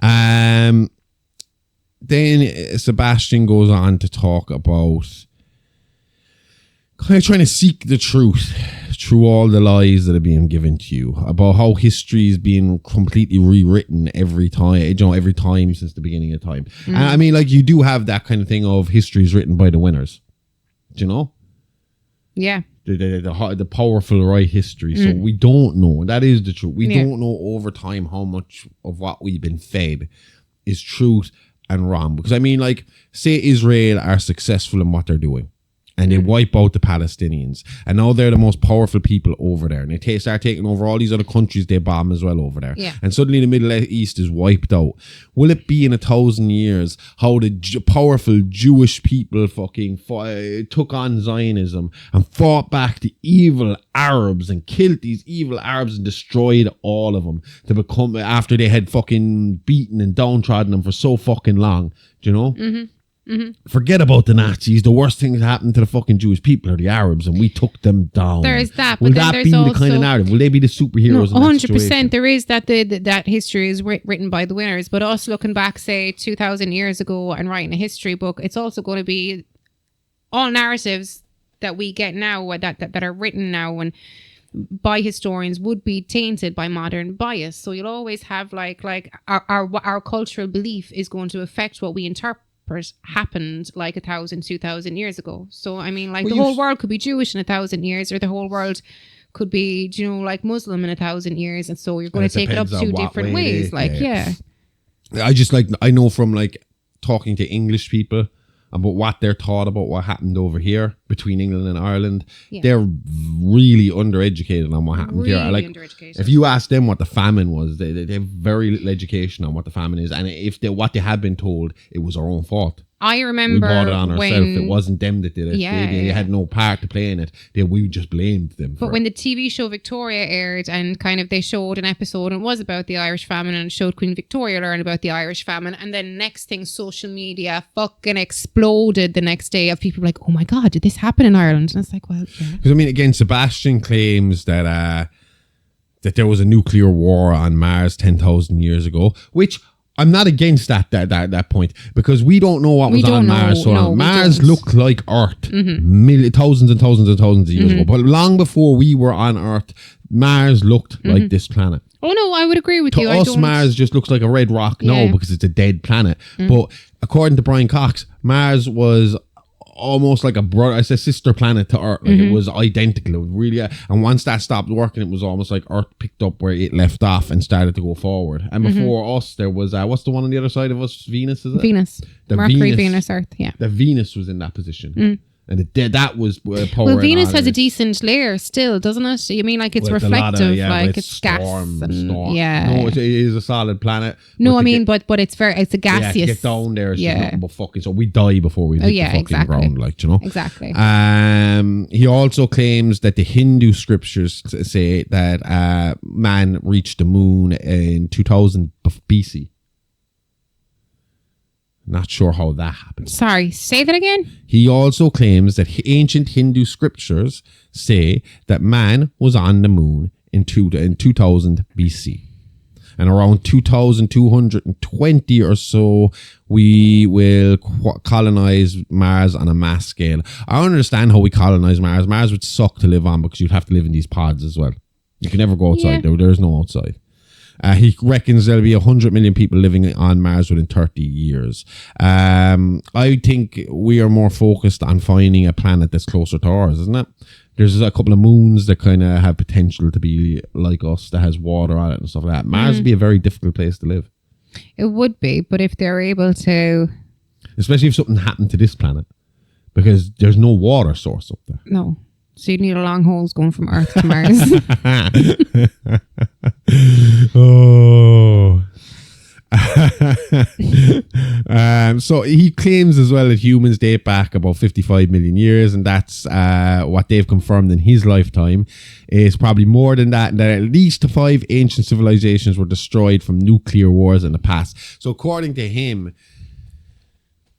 Then Sabastian goes on to talk about kind of trying to seek the truth through all the lies that are being given to you about how history is being completely rewritten every time since the beginning of time. And I mean, like, you do have that kind of thing of history is written by the winners. Do you know? Yeah. The powerful write history. So we don't know. That is the truth. We don't know over time how much of what we've been fed is truth and wrong. Because I mean, like, say Israel are successful in what they're doing. And they wipe out the Palestinians. And now they're the most powerful people over there. And they start taking over all these other countries they bomb as well over there. Yeah. And suddenly the Middle East is wiped out. Will it be in 1,000 years how the powerful Jewish people fucking took on Zionism and fought back the evil Arabs and killed these evil Arabs and destroyed all of them to become, after they had fucking beaten and downtrodden them for so fucking long. Do you know? Forget about the Nazis. The worst thing that happened to the fucking Jewish people are the Arabs, and we took them down. There is that. Will that be the kind of narrative? Will they be the superheroes? No, 100%. There is that. That history is written by the winners. But us looking back, say 2,000 years ago, and writing a history book, it's also going to be all narratives that we get now, that are written now, and by historians would be tainted by modern bias. So you'll always have like our cultural belief is going to affect what we interpret happened like 1,000, 2,000 years ago. So I mean, like, the whole world could be Jewish in 1,000 years, or the whole world could be, like, Muslim in 1,000 years, and so you're going to take it up two different ways. I know from like talking to English people about what they're taught about what happened over here between England and Ireland. They're really undereducated on what happened here. Like, if you ask them what the famine was, they have very little education on what the famine is, and what they have been told, it was our own fault. I remember we brought it on ourselves. It wasn't them that did it. They had no part to play in it. We just blamed them. But when the TV show Victoria aired, and kind of they showed an episode, and it was about the Irish famine, and it showed Queen Victoria learn about the Irish famine, and then next thing, social media fucking exploded the next day of people like, oh my God, did this happen in Ireland? And it's like, well, yeah. Because I mean, again, Sabastian claims that there was a nuclear war on Mars 10,000 years ago, which I'm not against that point, because we don't know what was on Mars. So Mars looked like Earth thousands and thousands and thousands of years ago. But long before we were on Earth, Mars looked like this planet. Oh no, I would agree with you. To us, Mars just looks like a red rock now because it's a dead planet. But according to Brian Cox, Mars was almost like a brother. I said sister planet to Earth. Like it was identical. It was really, and once that stopped working, it was almost like Earth picked up where it left off and started to go forward. And before us, there was what's the one on the other side of us? Venus, is it? Venus. Mercury, Venus, Earth. Yeah. The Venus was in that position. And that was power. Well, Venus has a decent layer still, doesn't it? You mean like it's reflective, like it's gas and yeah. No, it is a solid planet. No, I mean, but it's a gaseous. Yeah, get down there. It's just nothing but fucking. So we die before we hit the fucking ground, like, you know. Exactly. He also claims that the Hindu scriptures say that man reached the moon in 2000 BC. Not sure how that happened. Sorry, say that again? He also claims that ancient Hindu scriptures say that man was on the moon in 2000 BC. And around 2220 or so, we will colonize Mars on a mass scale. I don't understand how we colonize Mars. Mars would suck to live on because you'd have to live in these pods as well. You can never go outside. Yeah. There's no outside. He reckons there'll be 100 million people living on Mars within 30 years. I think we are more focused on finding a planet that's closer to ours, isn't it? There's a couple of moons that kind of have potential to be like us, that has water on it and stuff like that. Mars would be a very difficult place to live. It would be, but if they're able to... Especially if something happened to this planet, because there's no water source up there. No. So you'd need a long hose going from Earth to Mars. Oh. So he claims as well that humans date back about 55 million years, and that's what they've confirmed in his lifetime. Is probably more than that, and that at least 5 ancient civilizations were destroyed from nuclear wars in the past. So according to him,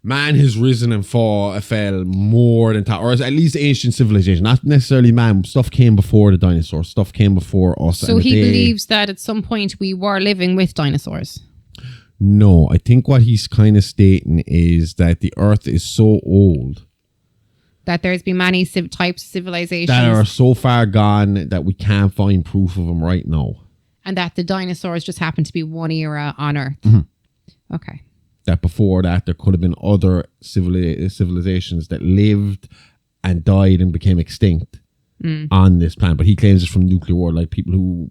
man has risen and fell more than or at least ancient civilization, not necessarily man. Stuff came before the dinosaurs. Stuff came before us. So he believes that at some point we were living with dinosaurs. No, I think what he's kind of stating is that the Earth is so old that there's been many types of civilizations that are so far gone that we can't find proof of them right now. And that the dinosaurs just happen to be one era on Earth. Okay. That before that there could have been other civilizations that lived and died and became extinct on this planet. But he claims it's from nuclear war, like people who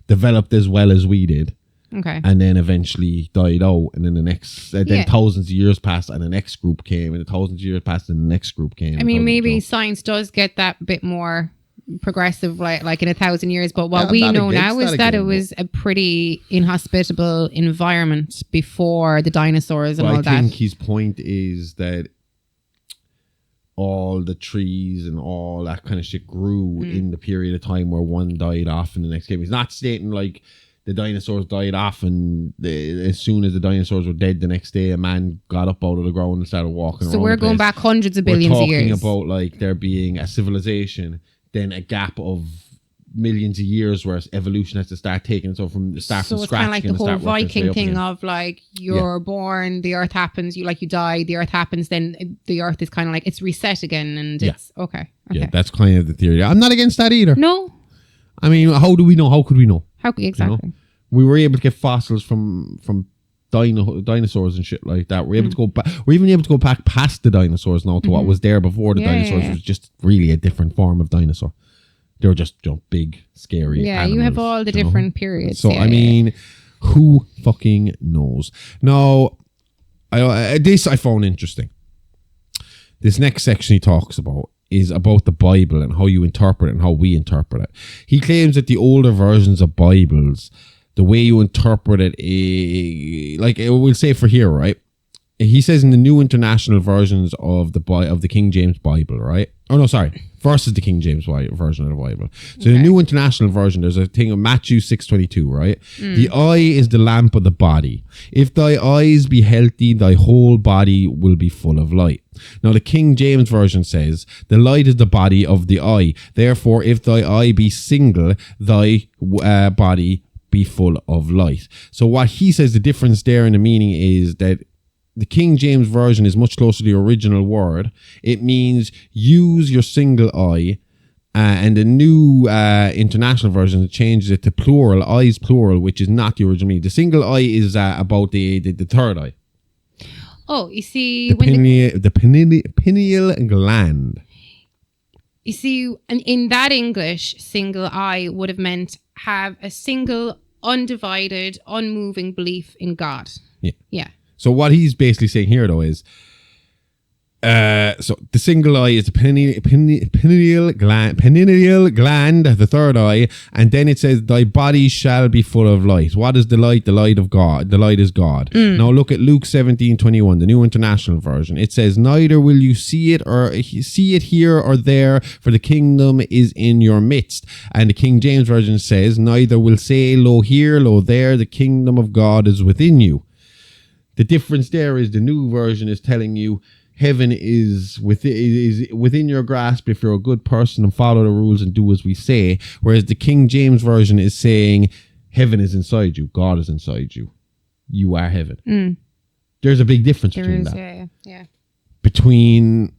developed as well as we did. Okay. And then eventually died out, and then the next, then thousands of years passed, and the next group came, and thousands of years passed, and the next group came. I mean, maybe science does get that bit more progressive, like in 1,000 years. But what we know now is that it was a pretty inhospitable environment before the dinosaurs and all that. I think his point is that all the trees and all that kind of shit grew in the period of time where one died off and the next came. He's not stating like the dinosaurs died off and as soon as the dinosaurs were dead the next day a man got up out of the ground and started walking around. So we're going back hundreds of billions of years. We're talking about like there being a civilization, then a gap of millions of years where evolution has to start taking it from the start from scratch. So it's kind of like the whole Viking thing of like you're born, the earth happens, you die, the earth happens, then the earth is kind of like it's reset again and it's okay. Yeah, that's kind of the theory. I'm not against that either. No. I mean, how do we know? How could we know? Exactly. You know? We were able to get fossils from dinosaurs and shit like that. We're able to go back. We're even able to go back past the dinosaurs now to what was there before the dinosaurs. It was just really a different form of dinosaur. They were just big, scary animals. You have all the different periods. So, I mean, who fucking knows? Now, this I found interesting. This next section he talks about is about the Bible and how you interpret it and how we interpret it. He claims that the older versions of Bibles, the way you interpret it, like we'll say for here, right? He says in the New International Versions of the King James Bible, right? Oh no, sorry. Versus the King James version of the Bible. So the New International Version, there's a thing of Matthew 6:22, right? The eye is the lamp of the body. If thy eyes be healthy, thy whole body will be full of light. Now the King James Version says, the light is the body of the eye. Therefore, if thy eye be single, thy body be full of light. So what he says, the difference there in the meaning is that the King James Version is much closer to the original word. It means use your single eye. And the New International Version changes it to plural, eyes plural, which is not the original meaning. The single eye is about the third eye. Oh, you see, the pineal gland. You see, in that English, single I would have meant have a single, undivided, unmoving belief in God. Yeah. Yeah. So what he's basically saying here, though, is so the single eye is the pineal gland, the third eye, and then it says, "Thy body shall be full of light." What is the light? The light of God. The light is God. Now look at Luke 17:21, the New International Version. It says, "Neither will you see it here or there, for the kingdom is in your midst." And the King James Version says, "Neither will say, lo here, lo there, the kingdom of God is within you." The difference there is the New Version is telling you heaven is within your grasp if you're a good person and follow the rules and do as we say. Whereas the King James Version is saying heaven is inside you. God is inside you. You are heaven. There's a big difference between that. Yeah. Between,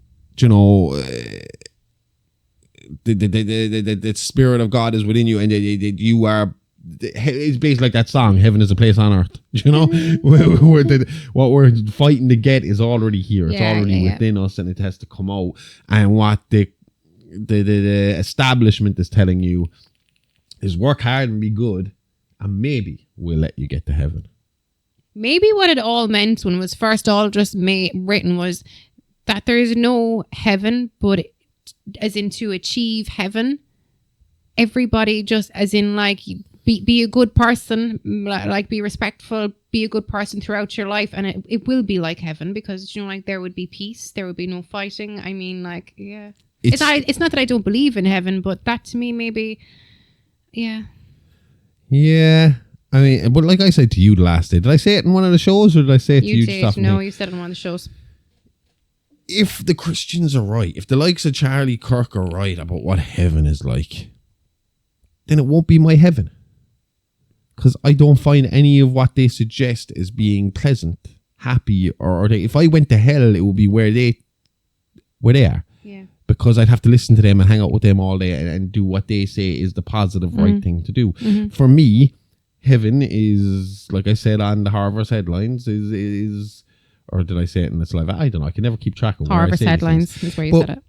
the Spirit of God is within you and you are. It's basically like that song, "Heaven is a place on earth." What we're fighting to get is already here. It's already within us, and it has to come out. And what the establishment is telling you is work hard and be good, and maybe we'll let you get to heaven. Maybe what it all meant when it was first all just written was that there is no heaven, but as in to achieve heaven, everybody just as in like be a good person, like be respectful, be a good person throughout your life, and it will be like heaven because like there would be peace, there would be no fighting. I mean, like, yeah, it's not that I don't believe in heaven, but that to me maybe, yeah. I mean, but like I said to you the last day, did I say it in one of the shows or did I say it to you? You said it in one of the shows. If the Christians are right, if the likes of Charlie Kirk are right about what heaven is like, then it won't be my heaven. Because I don't find any of what they suggest as being pleasant, happy, or if I went to hell, it would be where they are. Yeah. Because I'd have to listen to them and hang out with them all day and do what they say is the positive right thing to do. For me, heaven is, like I said on the Harvard's headlines, is or did I say it in the slide? I don't know. I can never keep track of Harvard's headlines is where you said it.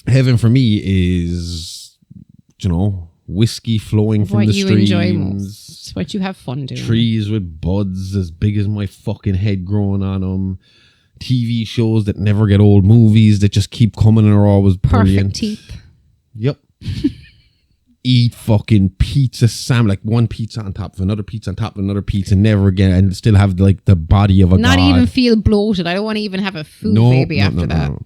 Heaven for me is, whiskey flowing from the streams. What you enjoy most. It's what you have fun doing. Trees with buds as big as my fucking head growing on them. TV shows that never get old. Movies that just keep coming and are always brilliant. Perfect teeth. Yep. Eat fucking pizza sandwich, like one pizza on top of another pizza on top of another pizza, never again, and still have like the body of a god. Not even feel bloated. I don't want to even have a food baby after that. No.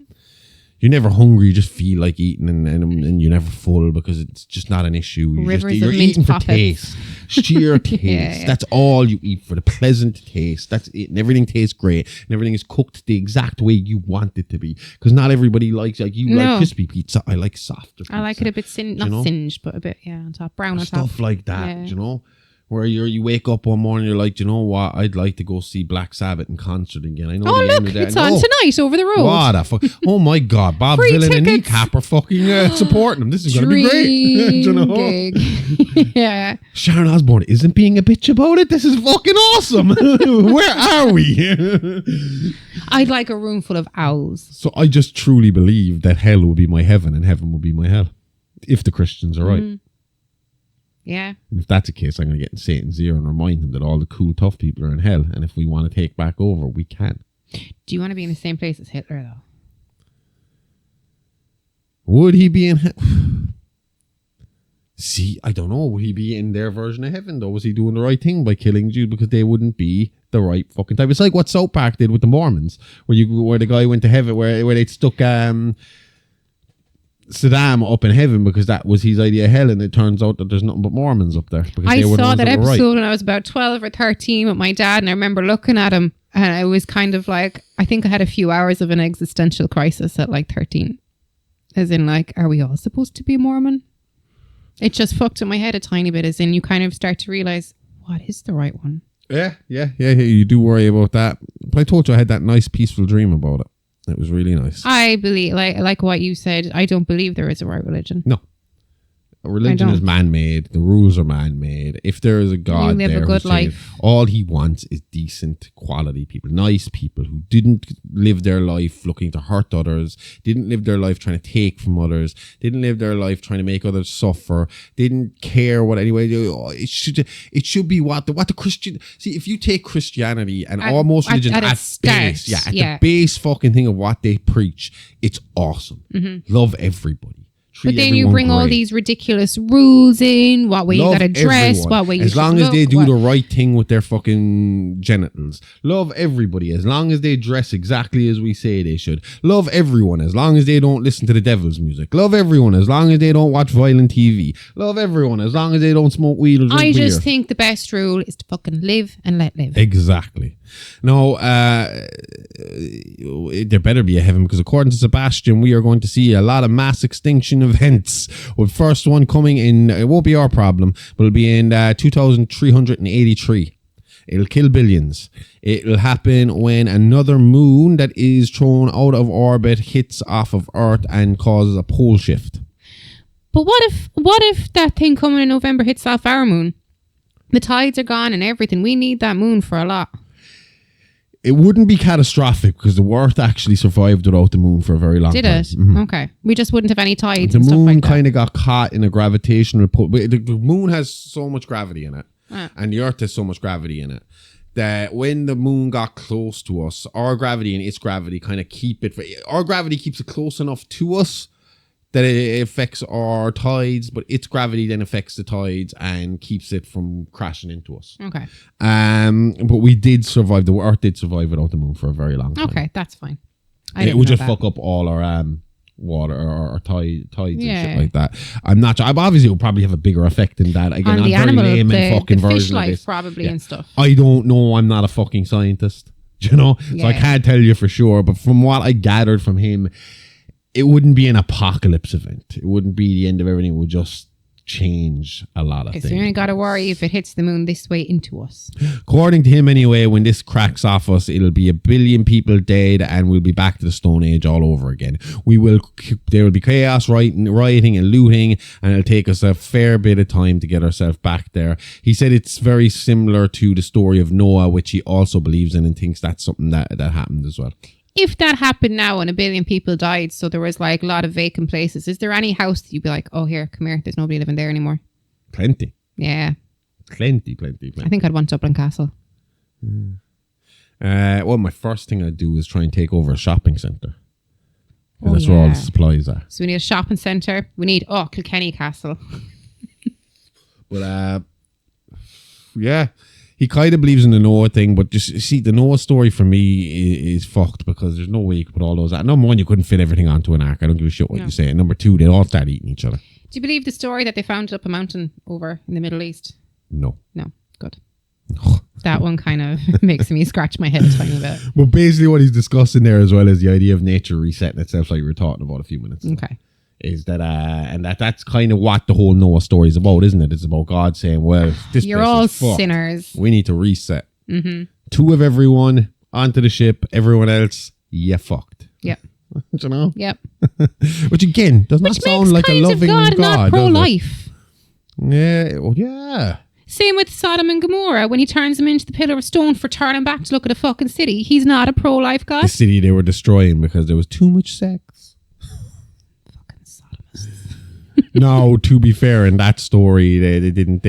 You're never hungry. You just feel like eating, and you're never full because it's just not an issue. You're eating for taste, sheer taste. Yeah. That's all you eat, for the pleasant taste. That's it, and everything tastes great, and everything is cooked the exact way you want it to be. Because not everybody likes like crispy pizza. I like softer pizza. I like it a bit not singed, but a bit on top, brown on top. Stuff like that, Where you wake up one morning, you're like, you know what? I'd like to go see Black Sabbath in concert again. I know. Oh look, it's on tonight over the road. What a fuck! Oh my God, Bob Dylan and Kneecap are fucking supporting them. This is going to be great. Yeah. Sharon Osbourne isn't being a bitch about it. This is fucking awesome. Where are we? I'd like a room full of owls. So I just truly believe that hell will be my heaven and heaven will be my hell, if the Christians are right. Yeah. And if that's the case, I'm going to get in Satan's ear and remind him that all the cool, tough people are in hell. And if we want to take back over, we can. Do you want to be in the same place as Hitler, though? Would he be in hell? See, I don't know. Would he be in their version of heaven, though? Was he doing the right thing by killing Jews? Because they wouldn't be the right fucking type. It's like what South Park did with the Mormons, where the guy went to heaven, where they stuck Saddam up in heaven because that was his idea of hell, and it turns out that there's nothing but Mormons up there. Because I saw that episode when I was about 12 or 13 with my dad, and I remember looking at him, and I was kind of like, I think I had a few hours of an existential crisis at like 13. As in like, are we all supposed to be Mormon? It just fucked in my head a tiny bit, as in you kind of start to realize, what is the right one? Yeah, you do worry about that. But I told you I had that nice peaceful dream about it. It was really nice. I believe, like what you said, I don't believe there is a right religion. No. Religion is man-made. The rules are man-made. If there is a God live there a good who's saying life. all he wants is decent, quality people, nice people who didn't live their life looking to hurt others, didn't live their life trying to take from others, didn't live their life trying to make others suffer, didn't care what anyway. It should be what the Christian. See, if you take Christianity and most religions at base, the base fucking thing of what they preach, it's awesome. Love everybody. But then you bring all these ridiculous rules in, what way you gotta dress, what way you should look. As long as they do the right thing with their fucking genitals. Love everybody as long as they dress exactly as we say they should. Love everyone as long as they don't listen to the devil's music. Love everyone as long as they don't watch violent TV. Love everyone as long as they don't smoke weed or drink beer. I just think the best rule is to fucking live and let live. Exactly. No, there better be a heaven because according to Sebastian, we are going to see a lot of mass extinction events. With first one coming in, it won't be our problem, but it'll be in 2383. It'll kill billions. It'll happen when another moon that is thrown out of orbit hits off of Earth and causes a pole shift. But what if that thing coming in November hits off our moon? The tides are gone and everything. We need that moon for a lot. It wouldn't be catastrophic because the Earth actually survived without the moon for a very long time. Did it? Mm-hmm. Okay. We just wouldn't have any tides the and stuff like that. The moon kind of got caught in a gravitational pull. The moon has so much gravity in it. And the Earth has so much gravity in it. That when the moon got close to us, our gravity and its gravity kind of keep it... Our gravity keeps it close enough to us that it affects our tides, but its gravity then affects the tides and keeps it from crashing into us. Okay. But we did survive. The Earth did survive without the moon for a very long time. Okay, that's fine. It would just fuck up all our water or tides and shit like that. I'm not sure. Obviously, it will probably have a bigger effect than that. Again, on the animal, the fish version life of this. probably and stuff. I don't know. I'm not a fucking scientist. You know, so I can't tell you for sure. But from what I gathered from him, it wouldn't be an apocalypse event. It wouldn't be the end of everything. It would just change a lot of things. So you only got to worry if it hits the moon this way into us. According to him anyway, when this cracks off us, it'll be 1 billion people dead and we'll be back to the Stone Age all over again. There will be chaos, rioting and looting, and it'll take us a fair bit of time to get ourselves back there. He said it's very similar to the story of Noah, which he also believes in and thinks that's something that happened as well. If that happened now and 1 billion people died, so there was like a lot of vacant places, is there any house that you'd be like, oh, here, come here, there's nobody living there anymore? Plenty. Yeah. Plenty. I think I'd want Dublin Castle. Well, my first thing I'd do is try and take over a shopping centre. That's where all the supplies are. So we need a shopping centre. We need, Kilkenny Castle. But, yeah. He kind of believes in the Noah thing, but just see, the Noah story for me is fucked because there's no way you could put all those out. Number one, you couldn't fit everything onto an ark. I don't give a shit what you say. And number two, they'd all start eating each other. Do you believe the story that they found it up a mountain over in the Middle East? No. Good. No. That one kind of makes me scratch my head a tiny bit. But basically what he's discussing there as well is the idea of nature resetting itself like we were talking about a few minutes ago. Okay. Is that and that's kind of what the whole Noah story is about, isn't it? It's about God saying, well, this you're all sinners. We need to reset. Mm-hmm. 2 of everyone onto the ship, everyone else, you fucked. Yep. You know? Yep. Which again does not sound like a loving God. Not pro-life. Yeah. Well, yeah. Same with Sodom and Gomorrah. When he turns them into the pillar of stone for turning back to look at a fucking city, he's not a pro-life God. The city they were destroying because there was too much sex. No, to be fair, in that story, didn't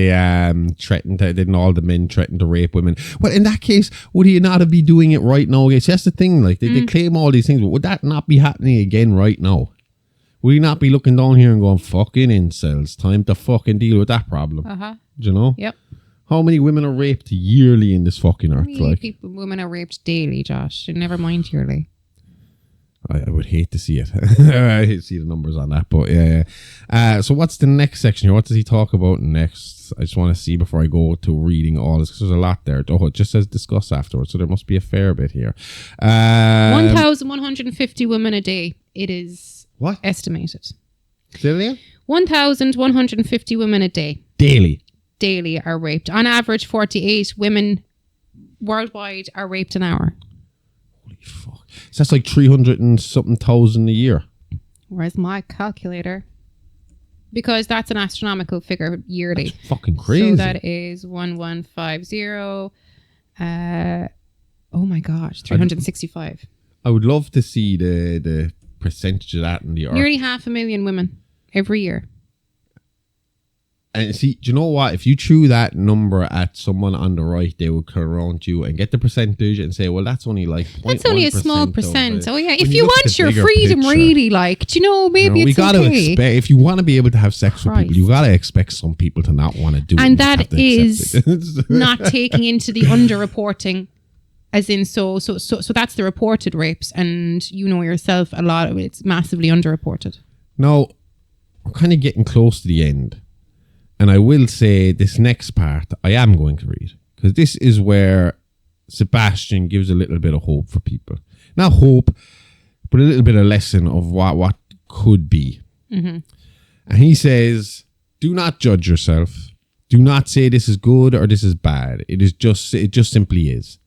all the men threaten to rape women? Well, in that case, would he not be doing it right now? Yes, that's the thing. Like they claim all these things, but would that not be happening again right now? Would he not be looking down here and going, "Fucking incels, time to fucking deal with that problem"? Do you know? Yep. How many women are raped yearly in this fucking earth? Women are raped daily, Josh. Never mind yearly. I would hate to see it. I hate to see the numbers on that, but yeah. So what's the next section here? What does he talk about next? I just want to see before I go to reading all this, because there's a lot there. Oh, it just says discuss afterwards, so there must be a fair bit here. 1,150 women a day. It is what estimated. Say it again? 1,150 women a day. Daily are raped. On average, 48 women worldwide are raped an hour. Holy fuck. So that's like 300 and something thousand a year. Where's my calculator? because that's an astronomical figure yearly. That's fucking crazy. So that is 1150. Oh my gosh, 365. I would love to see the percentage of that in the earth. Nearly 500,000 women every year. And see, do you know what? If you threw that number at someone on the right, they would come around you and get the percentage and say, well, that's only like 0.1%. That's only a small percent. Oh yeah, When if you want your freedom picture, really, like, do you know, maybe we it's gotta okay. expect, if you want to be able to have sex with people, you gotta expect some people to not want to do it. And that is not taking into the underreporting. As in, so that's the reported rapes, and you know yourself, a lot of it's massively underreported. Now, we're kind of getting close to the end. And I will say this next part I am going to read, because this is where Sebastian gives a little bit of hope for people. Not hope, but a little bit of lesson of what could be. Mm-hmm. And he says, do not judge yourself. Do not say this is good or this is bad. It just simply is.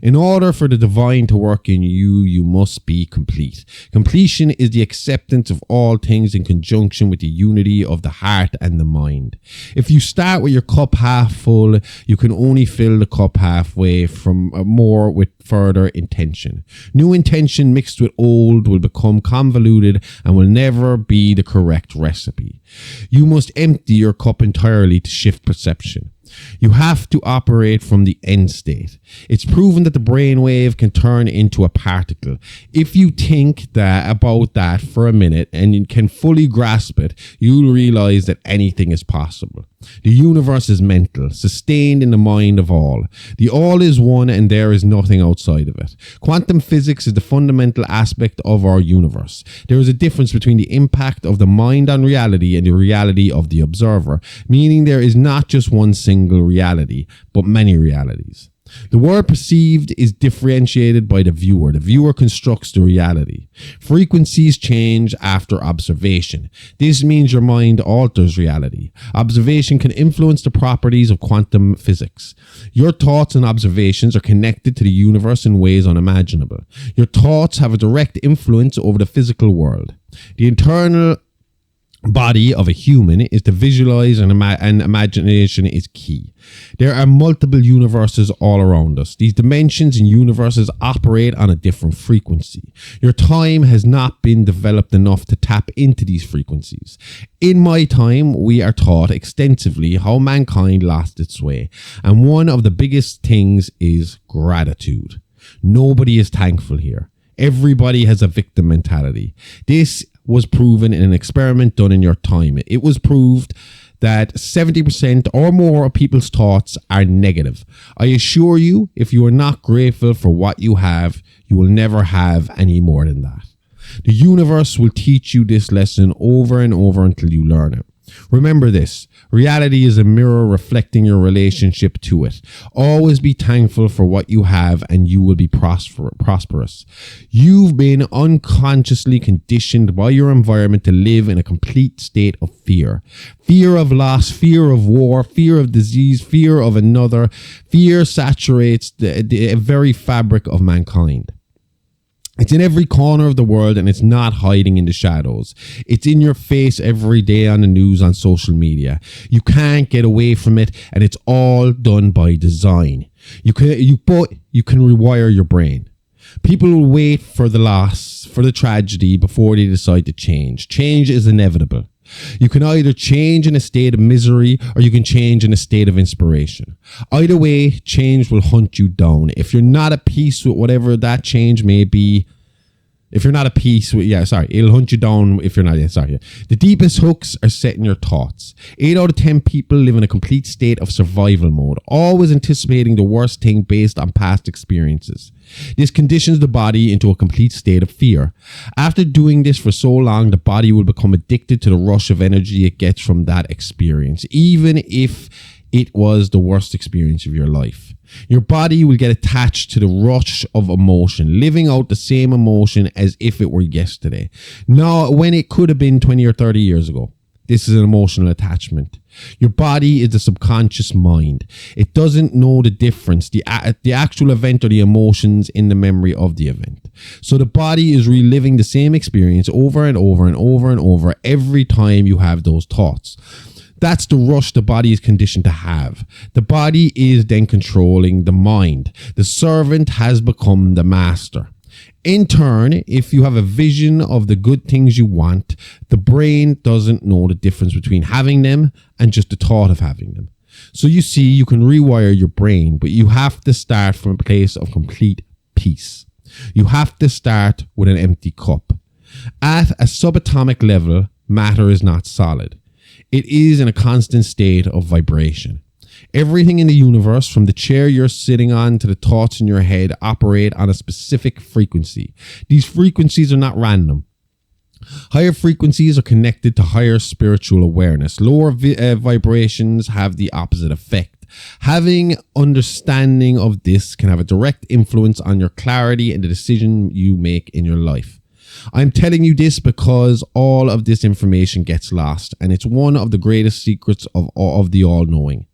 In order for the divine to work in you, you must be complete. Completion is the acceptance of all things in conjunction with the unity of the heart and the mind. If you start with your cup half full, you can only fill the cup halfway from more with further intention. New intention mixed with old will become convoluted and will never be the correct recipe. You must empty your cup entirely to shift perception. You have to operate from the end state. It's proven that the brainwave can turn into a particle. If you think about that for a minute and you can fully grasp it, you'll realize that anything is possible. The universe is mental, sustained in the mind of all. The all is one and there is nothing outside of it. Quantum physics is the fundamental aspect of our universe. There is a difference between the impact of the mind on reality and the reality of the observer, meaning there is not just one single reality, but many realities. The word perceived is differentiated by the viewer. The viewer constructs the reality. Frequencies change after observation. This means your mind alters reality. Observation can influence the properties of quantum physics. Your thoughts and observations are connected to the universe in ways unimaginable. Your thoughts have a direct influence over the physical world. The internal body of a human is to visualize, and imagination is key. There are multiple universes all around us. These dimensions and universes operate on a different frequency. Your time has not been developed enough to tap into these frequencies. In my time, we are taught extensively how mankind lost its way, and one of the biggest things is gratitude. Nobody is thankful here. Everybody has a victim mentality. This was proven in an experiment done in your time. It was proved that 70% or more of people's thoughts are negative. I assure you, if you are not grateful for what you have, you will never have any more than that. The universe will teach you this lesson over and over until you learn it. Remember this, reality is a mirror reflecting your relationship to it. Always be thankful for what you have and you will be prosperous. You've been unconsciously conditioned by your environment to live in a complete state of fear. Fear of loss, fear of war, fear of disease, fear of another. Fear saturates the very fabric of mankind. It's in every corner of the world and it's not hiding in the shadows. It's in your face every day on the news, on social media. You can't get away from it and it's all done by design. You can rewire your brain. People will wait for the loss, for the tragedy before they decide to change. Change is inevitable. You can either change in a state of misery or you can change in a state of inspiration. Either way, change will hunt you down. If you're not at peace with whatever that change may be, it'll hunt you down if you're not. The deepest hooks are set in your thoughts. 8 out of 10 people live in a complete state of survival mode, always anticipating the worst thing based on past experiences. This conditions the body into a complete state of fear. After doing this for so long, the body will become addicted to the rush of energy it gets from that experience, even if it was the worst experience of your life. Your body will get attached to the rush of emotion, living out the same emotion as if it were yesterday. Now, when it could have been 20 or 30 years ago. This is an emotional attachment. Your body is the subconscious mind. It doesn't know the difference, the actual event or the emotions in the memory of the event. So the body is reliving the same experience over and over and over and over every time you have those thoughts. That's the rush the body is conditioned to have. The body is then controlling the mind. The servant has become the master. In turn, if you have a vision of the good things you want, the brain doesn't know the difference between having them and just the thought of having them. So you see, you can rewire your brain, but you have to start from a place of complete peace. You have to start with an empty cup. At a subatomic level, matter is not solid. It is in a constant state of vibration. Everything in the universe, from the chair you're sitting on to the thoughts in your head, operate on a specific frequency. These frequencies are not random. Higher frequencies are connected to higher spiritual awareness. Lower vibrations have the opposite effect. Having understanding of this can have a direct influence on your clarity and the decision you make in your life. I'm telling you this because all of this information gets lost, and it's one of the greatest secrets of the all-knowing.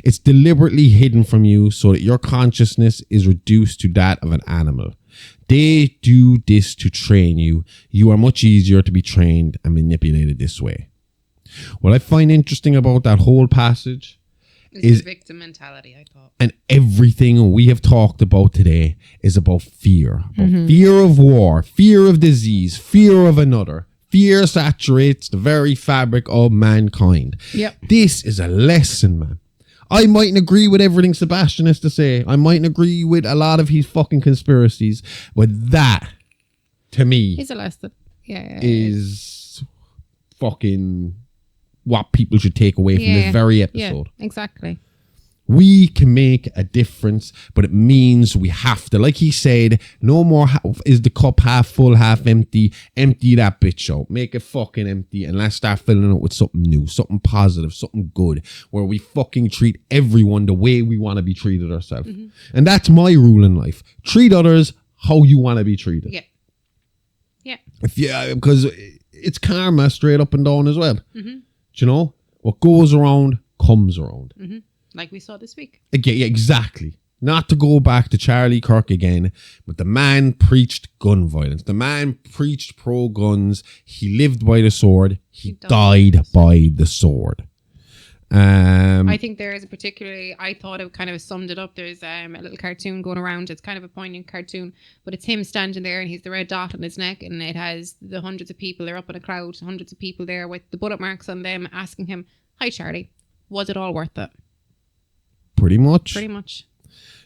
It's deliberately hidden from you so that your consciousness is reduced to that of an animal. They do this to train you. You are much easier to be trained and manipulated this way. What I find interesting about that whole passage is the victim mentality, I thought. And everything we have talked about today is about fear. Fear of war, fear of disease, fear of another. Fear saturates the very fabric of mankind. Yep. This is a lesson, man. I mightn't agree with everything Sabastian has to say. I mightn't agree with a lot of his fucking conspiracies. But that, to me, is a lesson. Yeah. Is fucking what people should take away from this very episode. Yeah, exactly. We can make a difference, but it means we have to. Like he said, no more is the cup half full, half empty. Empty that bitch out. Make it fucking empty, and let's start filling it with something new, something positive, something good, where we fucking treat everyone the way we want to be treated ourselves. And that's my rule in life. Treat others how you want to be treated. Yeah. Yeah. Because it's karma straight up and down as well. Do you know? What goes around comes around. Like we saw this week. Yeah, exactly. Not to go back to Charlie Kirk again, but the man preached gun violence. The man preached pro-guns. He lived by the sword. He died by the sword. I think there is a particularly, I thought it kind of summed it up. There's a little cartoon going around. It's kind of a poignant cartoon, but it's him standing there and he's the red dot on his neck, and it has the hundreds of people. They're up in a crowd, hundreds of people there with the bullet marks on them, asking him, "Hi, Charlie, was it all worth it?" Pretty much.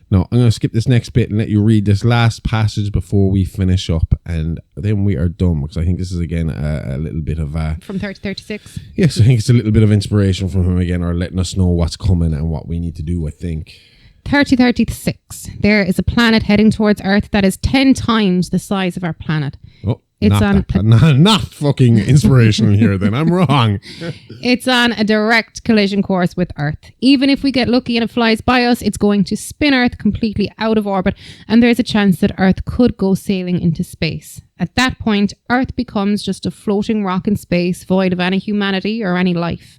No, I'm going to skip this next bit and let you read this last passage before we finish up, and then we are done, because I think this is again a little bit of from 3036. Yes, I think it's a little bit of inspiration from him again, or letting us know what's coming and what we need to do, I think. 3036. There is a planet heading towards Earth that is 10 times the size of our planet. Oh, it's not fucking inspirational here then. I'm wrong. It's on a direct collision course with Earth. Even if we get lucky and it flies by us, it's going to spin Earth completely out of orbit, and there's a chance that Earth could go sailing into space. At that point, Earth becomes just a floating rock in space, void of any humanity or any life.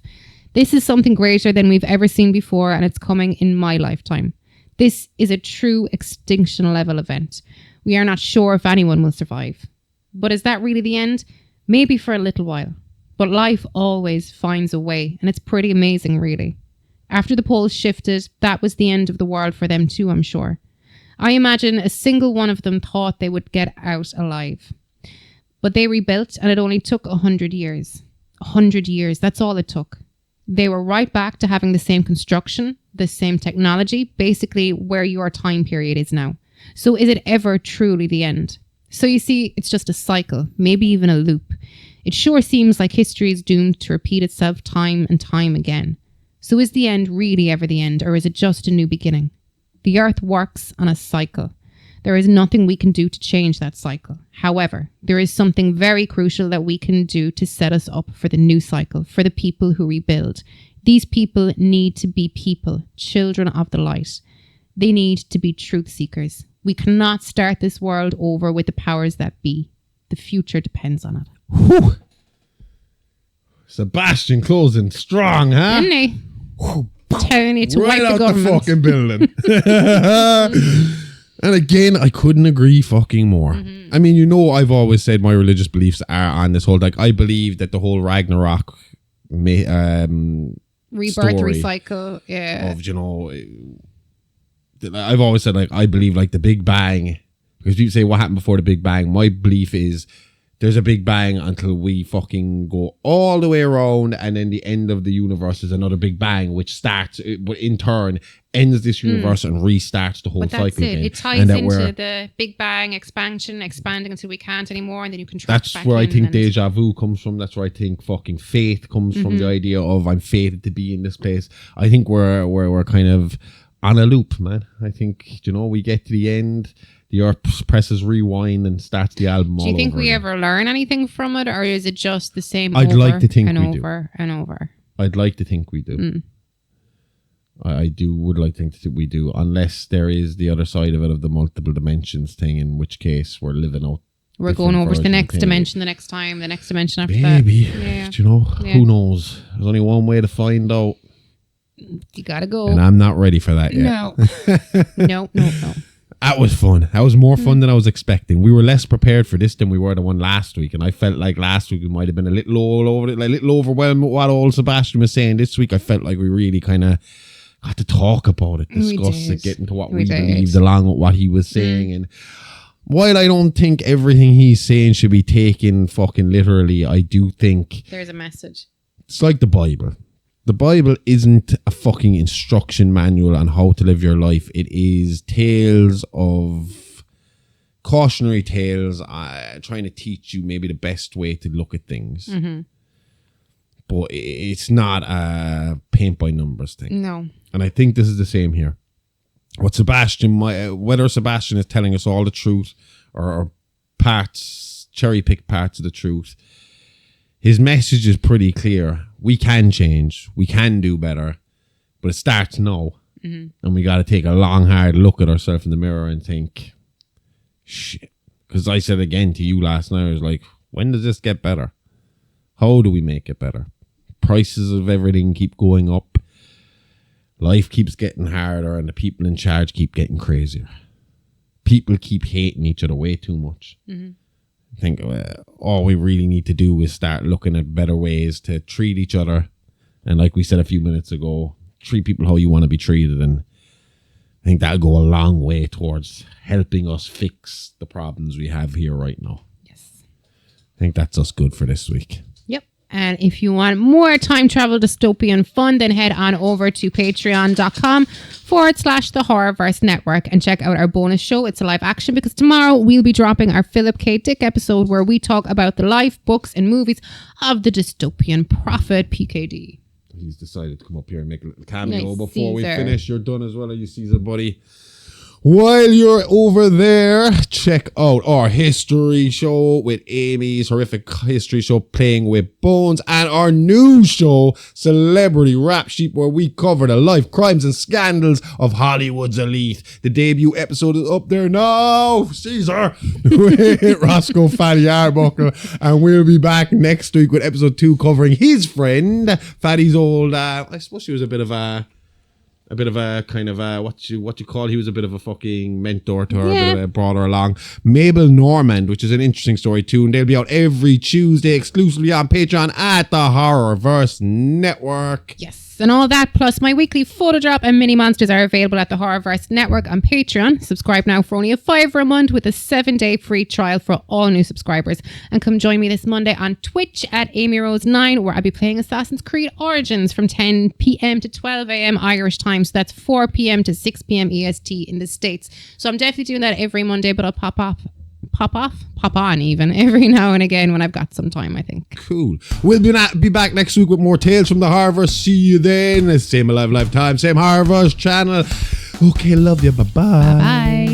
This is something greater than we've ever seen before, and it's coming in my lifetime. This is a true extinction level event. We are not sure if anyone will survive. But is that really the end? Maybe for a little while. But life always finds a way, and it's pretty amazing, really. After the poles shifted, that was the end of the world for them too, I'm sure. I imagine a single one of them thought they would get out alive. But they rebuilt, and it only took 100 years. 100 years, that's all it took. They were right back to having the same construction, the same technology, basically where your time period is now. So is it ever truly the end? So you see, it's just a cycle, maybe even a loop. It sure seems like history is doomed to repeat itself time and time again. So is the end really ever the end, or is it just a new beginning? The Earth works on a cycle. There is nothing we can do to change that cycle. However, there is something very crucial that we can do to set us up for the new cycle, for the people who rebuild. These people need to be people, children of the light. They need to be truth seekers. We cannot start this world over with the powers that be. The future depends on it. Whew. Sebastian closing strong, huh? Didn't he? Telling you to Right wipe out the government. fucking building. And again, I couldn't agree fucking more. Mm-hmm. I mean, you know, I've always said my religious beliefs are on this whole, like, I believe that the whole Ragnarok Rebirth, story recycle, yeah. of, you know, I've always said, like, I believe, like, the Big Bang, because people say what happened before the Big Bang. My belief is there's a Big Bang until we fucking go all the way around, and then the end of the universe is another Big Bang, which starts, but in turn ends this universe and restarts the whole But that's cycle it. again. It ties into the Big Bang expansion, expanding until we can't anymore, and then you contract That's back where I in think and- deja vu comes from. That's where I think fucking faith comes from. The idea of I'm fated to be in this place. I think we're kind of on a loop, man. I think, you know, we get to the end, the earth presses rewind and starts the album all over. Do you think we again. ever learn anything from it, or is it just the same I'd over like to think and we do. over and over? I'd like to think we do. Would like to think that we do, unless there is the other side of it, of the multiple dimensions thing, in which case we're living out. We're going over to the next dimension, the next time, the next dimension after that. Maybe. Yeah. Do you know? Yeah. Who knows? There's only one way to find out. You gotta go. And I'm not ready for that yet. No. no. That was fun. That was more fun than I was expecting. We were less prepared for this than we were the one last week, and I felt like last week we might have been a little all over it, like a little overwhelmed with what old Sebastian was saying. This week I felt like we really kind of got to talk about it, discuss it, get into what we believed along with what he was saying. And while I don't think everything he's saying should be taken fucking literally, I do think There's a message. it's like the Bible. The Bible isn't a fucking instruction manual on how to live your life. It is tales of cautionary tales, trying to teach you maybe the best way to look at things. But it's not a paint by numbers thing. No. And I think this is the same here. What Sebastian, whether Sebastian is telling us all the truth or parts, cherry-picked parts of the truth, his message is pretty clear. We can change. We can do better. But it starts now. And we got to take a long, hard look at ourselves in the mirror and think, shit. Because I said again to you last night, I was like, when does this get better? How do we make it better? Prices of everything keep going up. Life keeps getting harder, and the people in charge keep getting crazier. People keep hating each other way too much. I think all we really need to do is start looking at better ways to treat each other. And like we said a few minutes ago, treat people how you want to be treated. And I think that'll go a long way towards helping us fix the problems we have here right now. Yes. I think that's us good for this week. Yep. And if you want more time travel dystopian fun, then head on over to patreon.com/the Horrorverse Network and check out our bonus show. It's a live action, because tomorrow we'll be dropping our Philip K. Dick episode, where we talk about the life, books and movies of the dystopian prophet PKD. He's decided to come up here and make a little cameo Nice, before we Caesar. finish. You're done as well, are you, Caesar, buddy? While you're over there, check out our history show with Amy's horrific history show, Playing with Bones, and our new show, Celebrity Rap Sheet, where we cover the life, crimes, and scandals of Hollywood's elite. The debut episode is up there now, Caesar, with Roscoe Fatty Arbuckle, and we'll be back next week with episode 2 covering his friend, Fatty's old, I suppose she was a bit of a kind of what you call, he was a bit of a fucking mentor to her, a bit of a brought her along. Mabel Normand, which is an interesting story too, and they'll be out every Tuesday exclusively on Patreon at the Horrorverse Network. Yes. And all that, plus my weekly photo drop and mini monsters, are available at the Horrorverse Network on Patreon. Subscribe now for only $5 a month with a 7-day free trial for all new subscribers. And come join me this Monday on Twitch at AmyRose9, where I'll be playing Assassin's Creed Origins from 10 p.m. to 12 a.m. Irish time. So that's 4 p.m. to 6 p.m. EST in the States. So I'm definitely doing that every Monday, but I'll pop on even every now and again when I've got some time, I think. Cool. We'll be back next week with more tales from the Horrorverse. See you then. Same Alive Lifetime, same Horrorverse channel. Okay, love you. Bye-bye. Bye.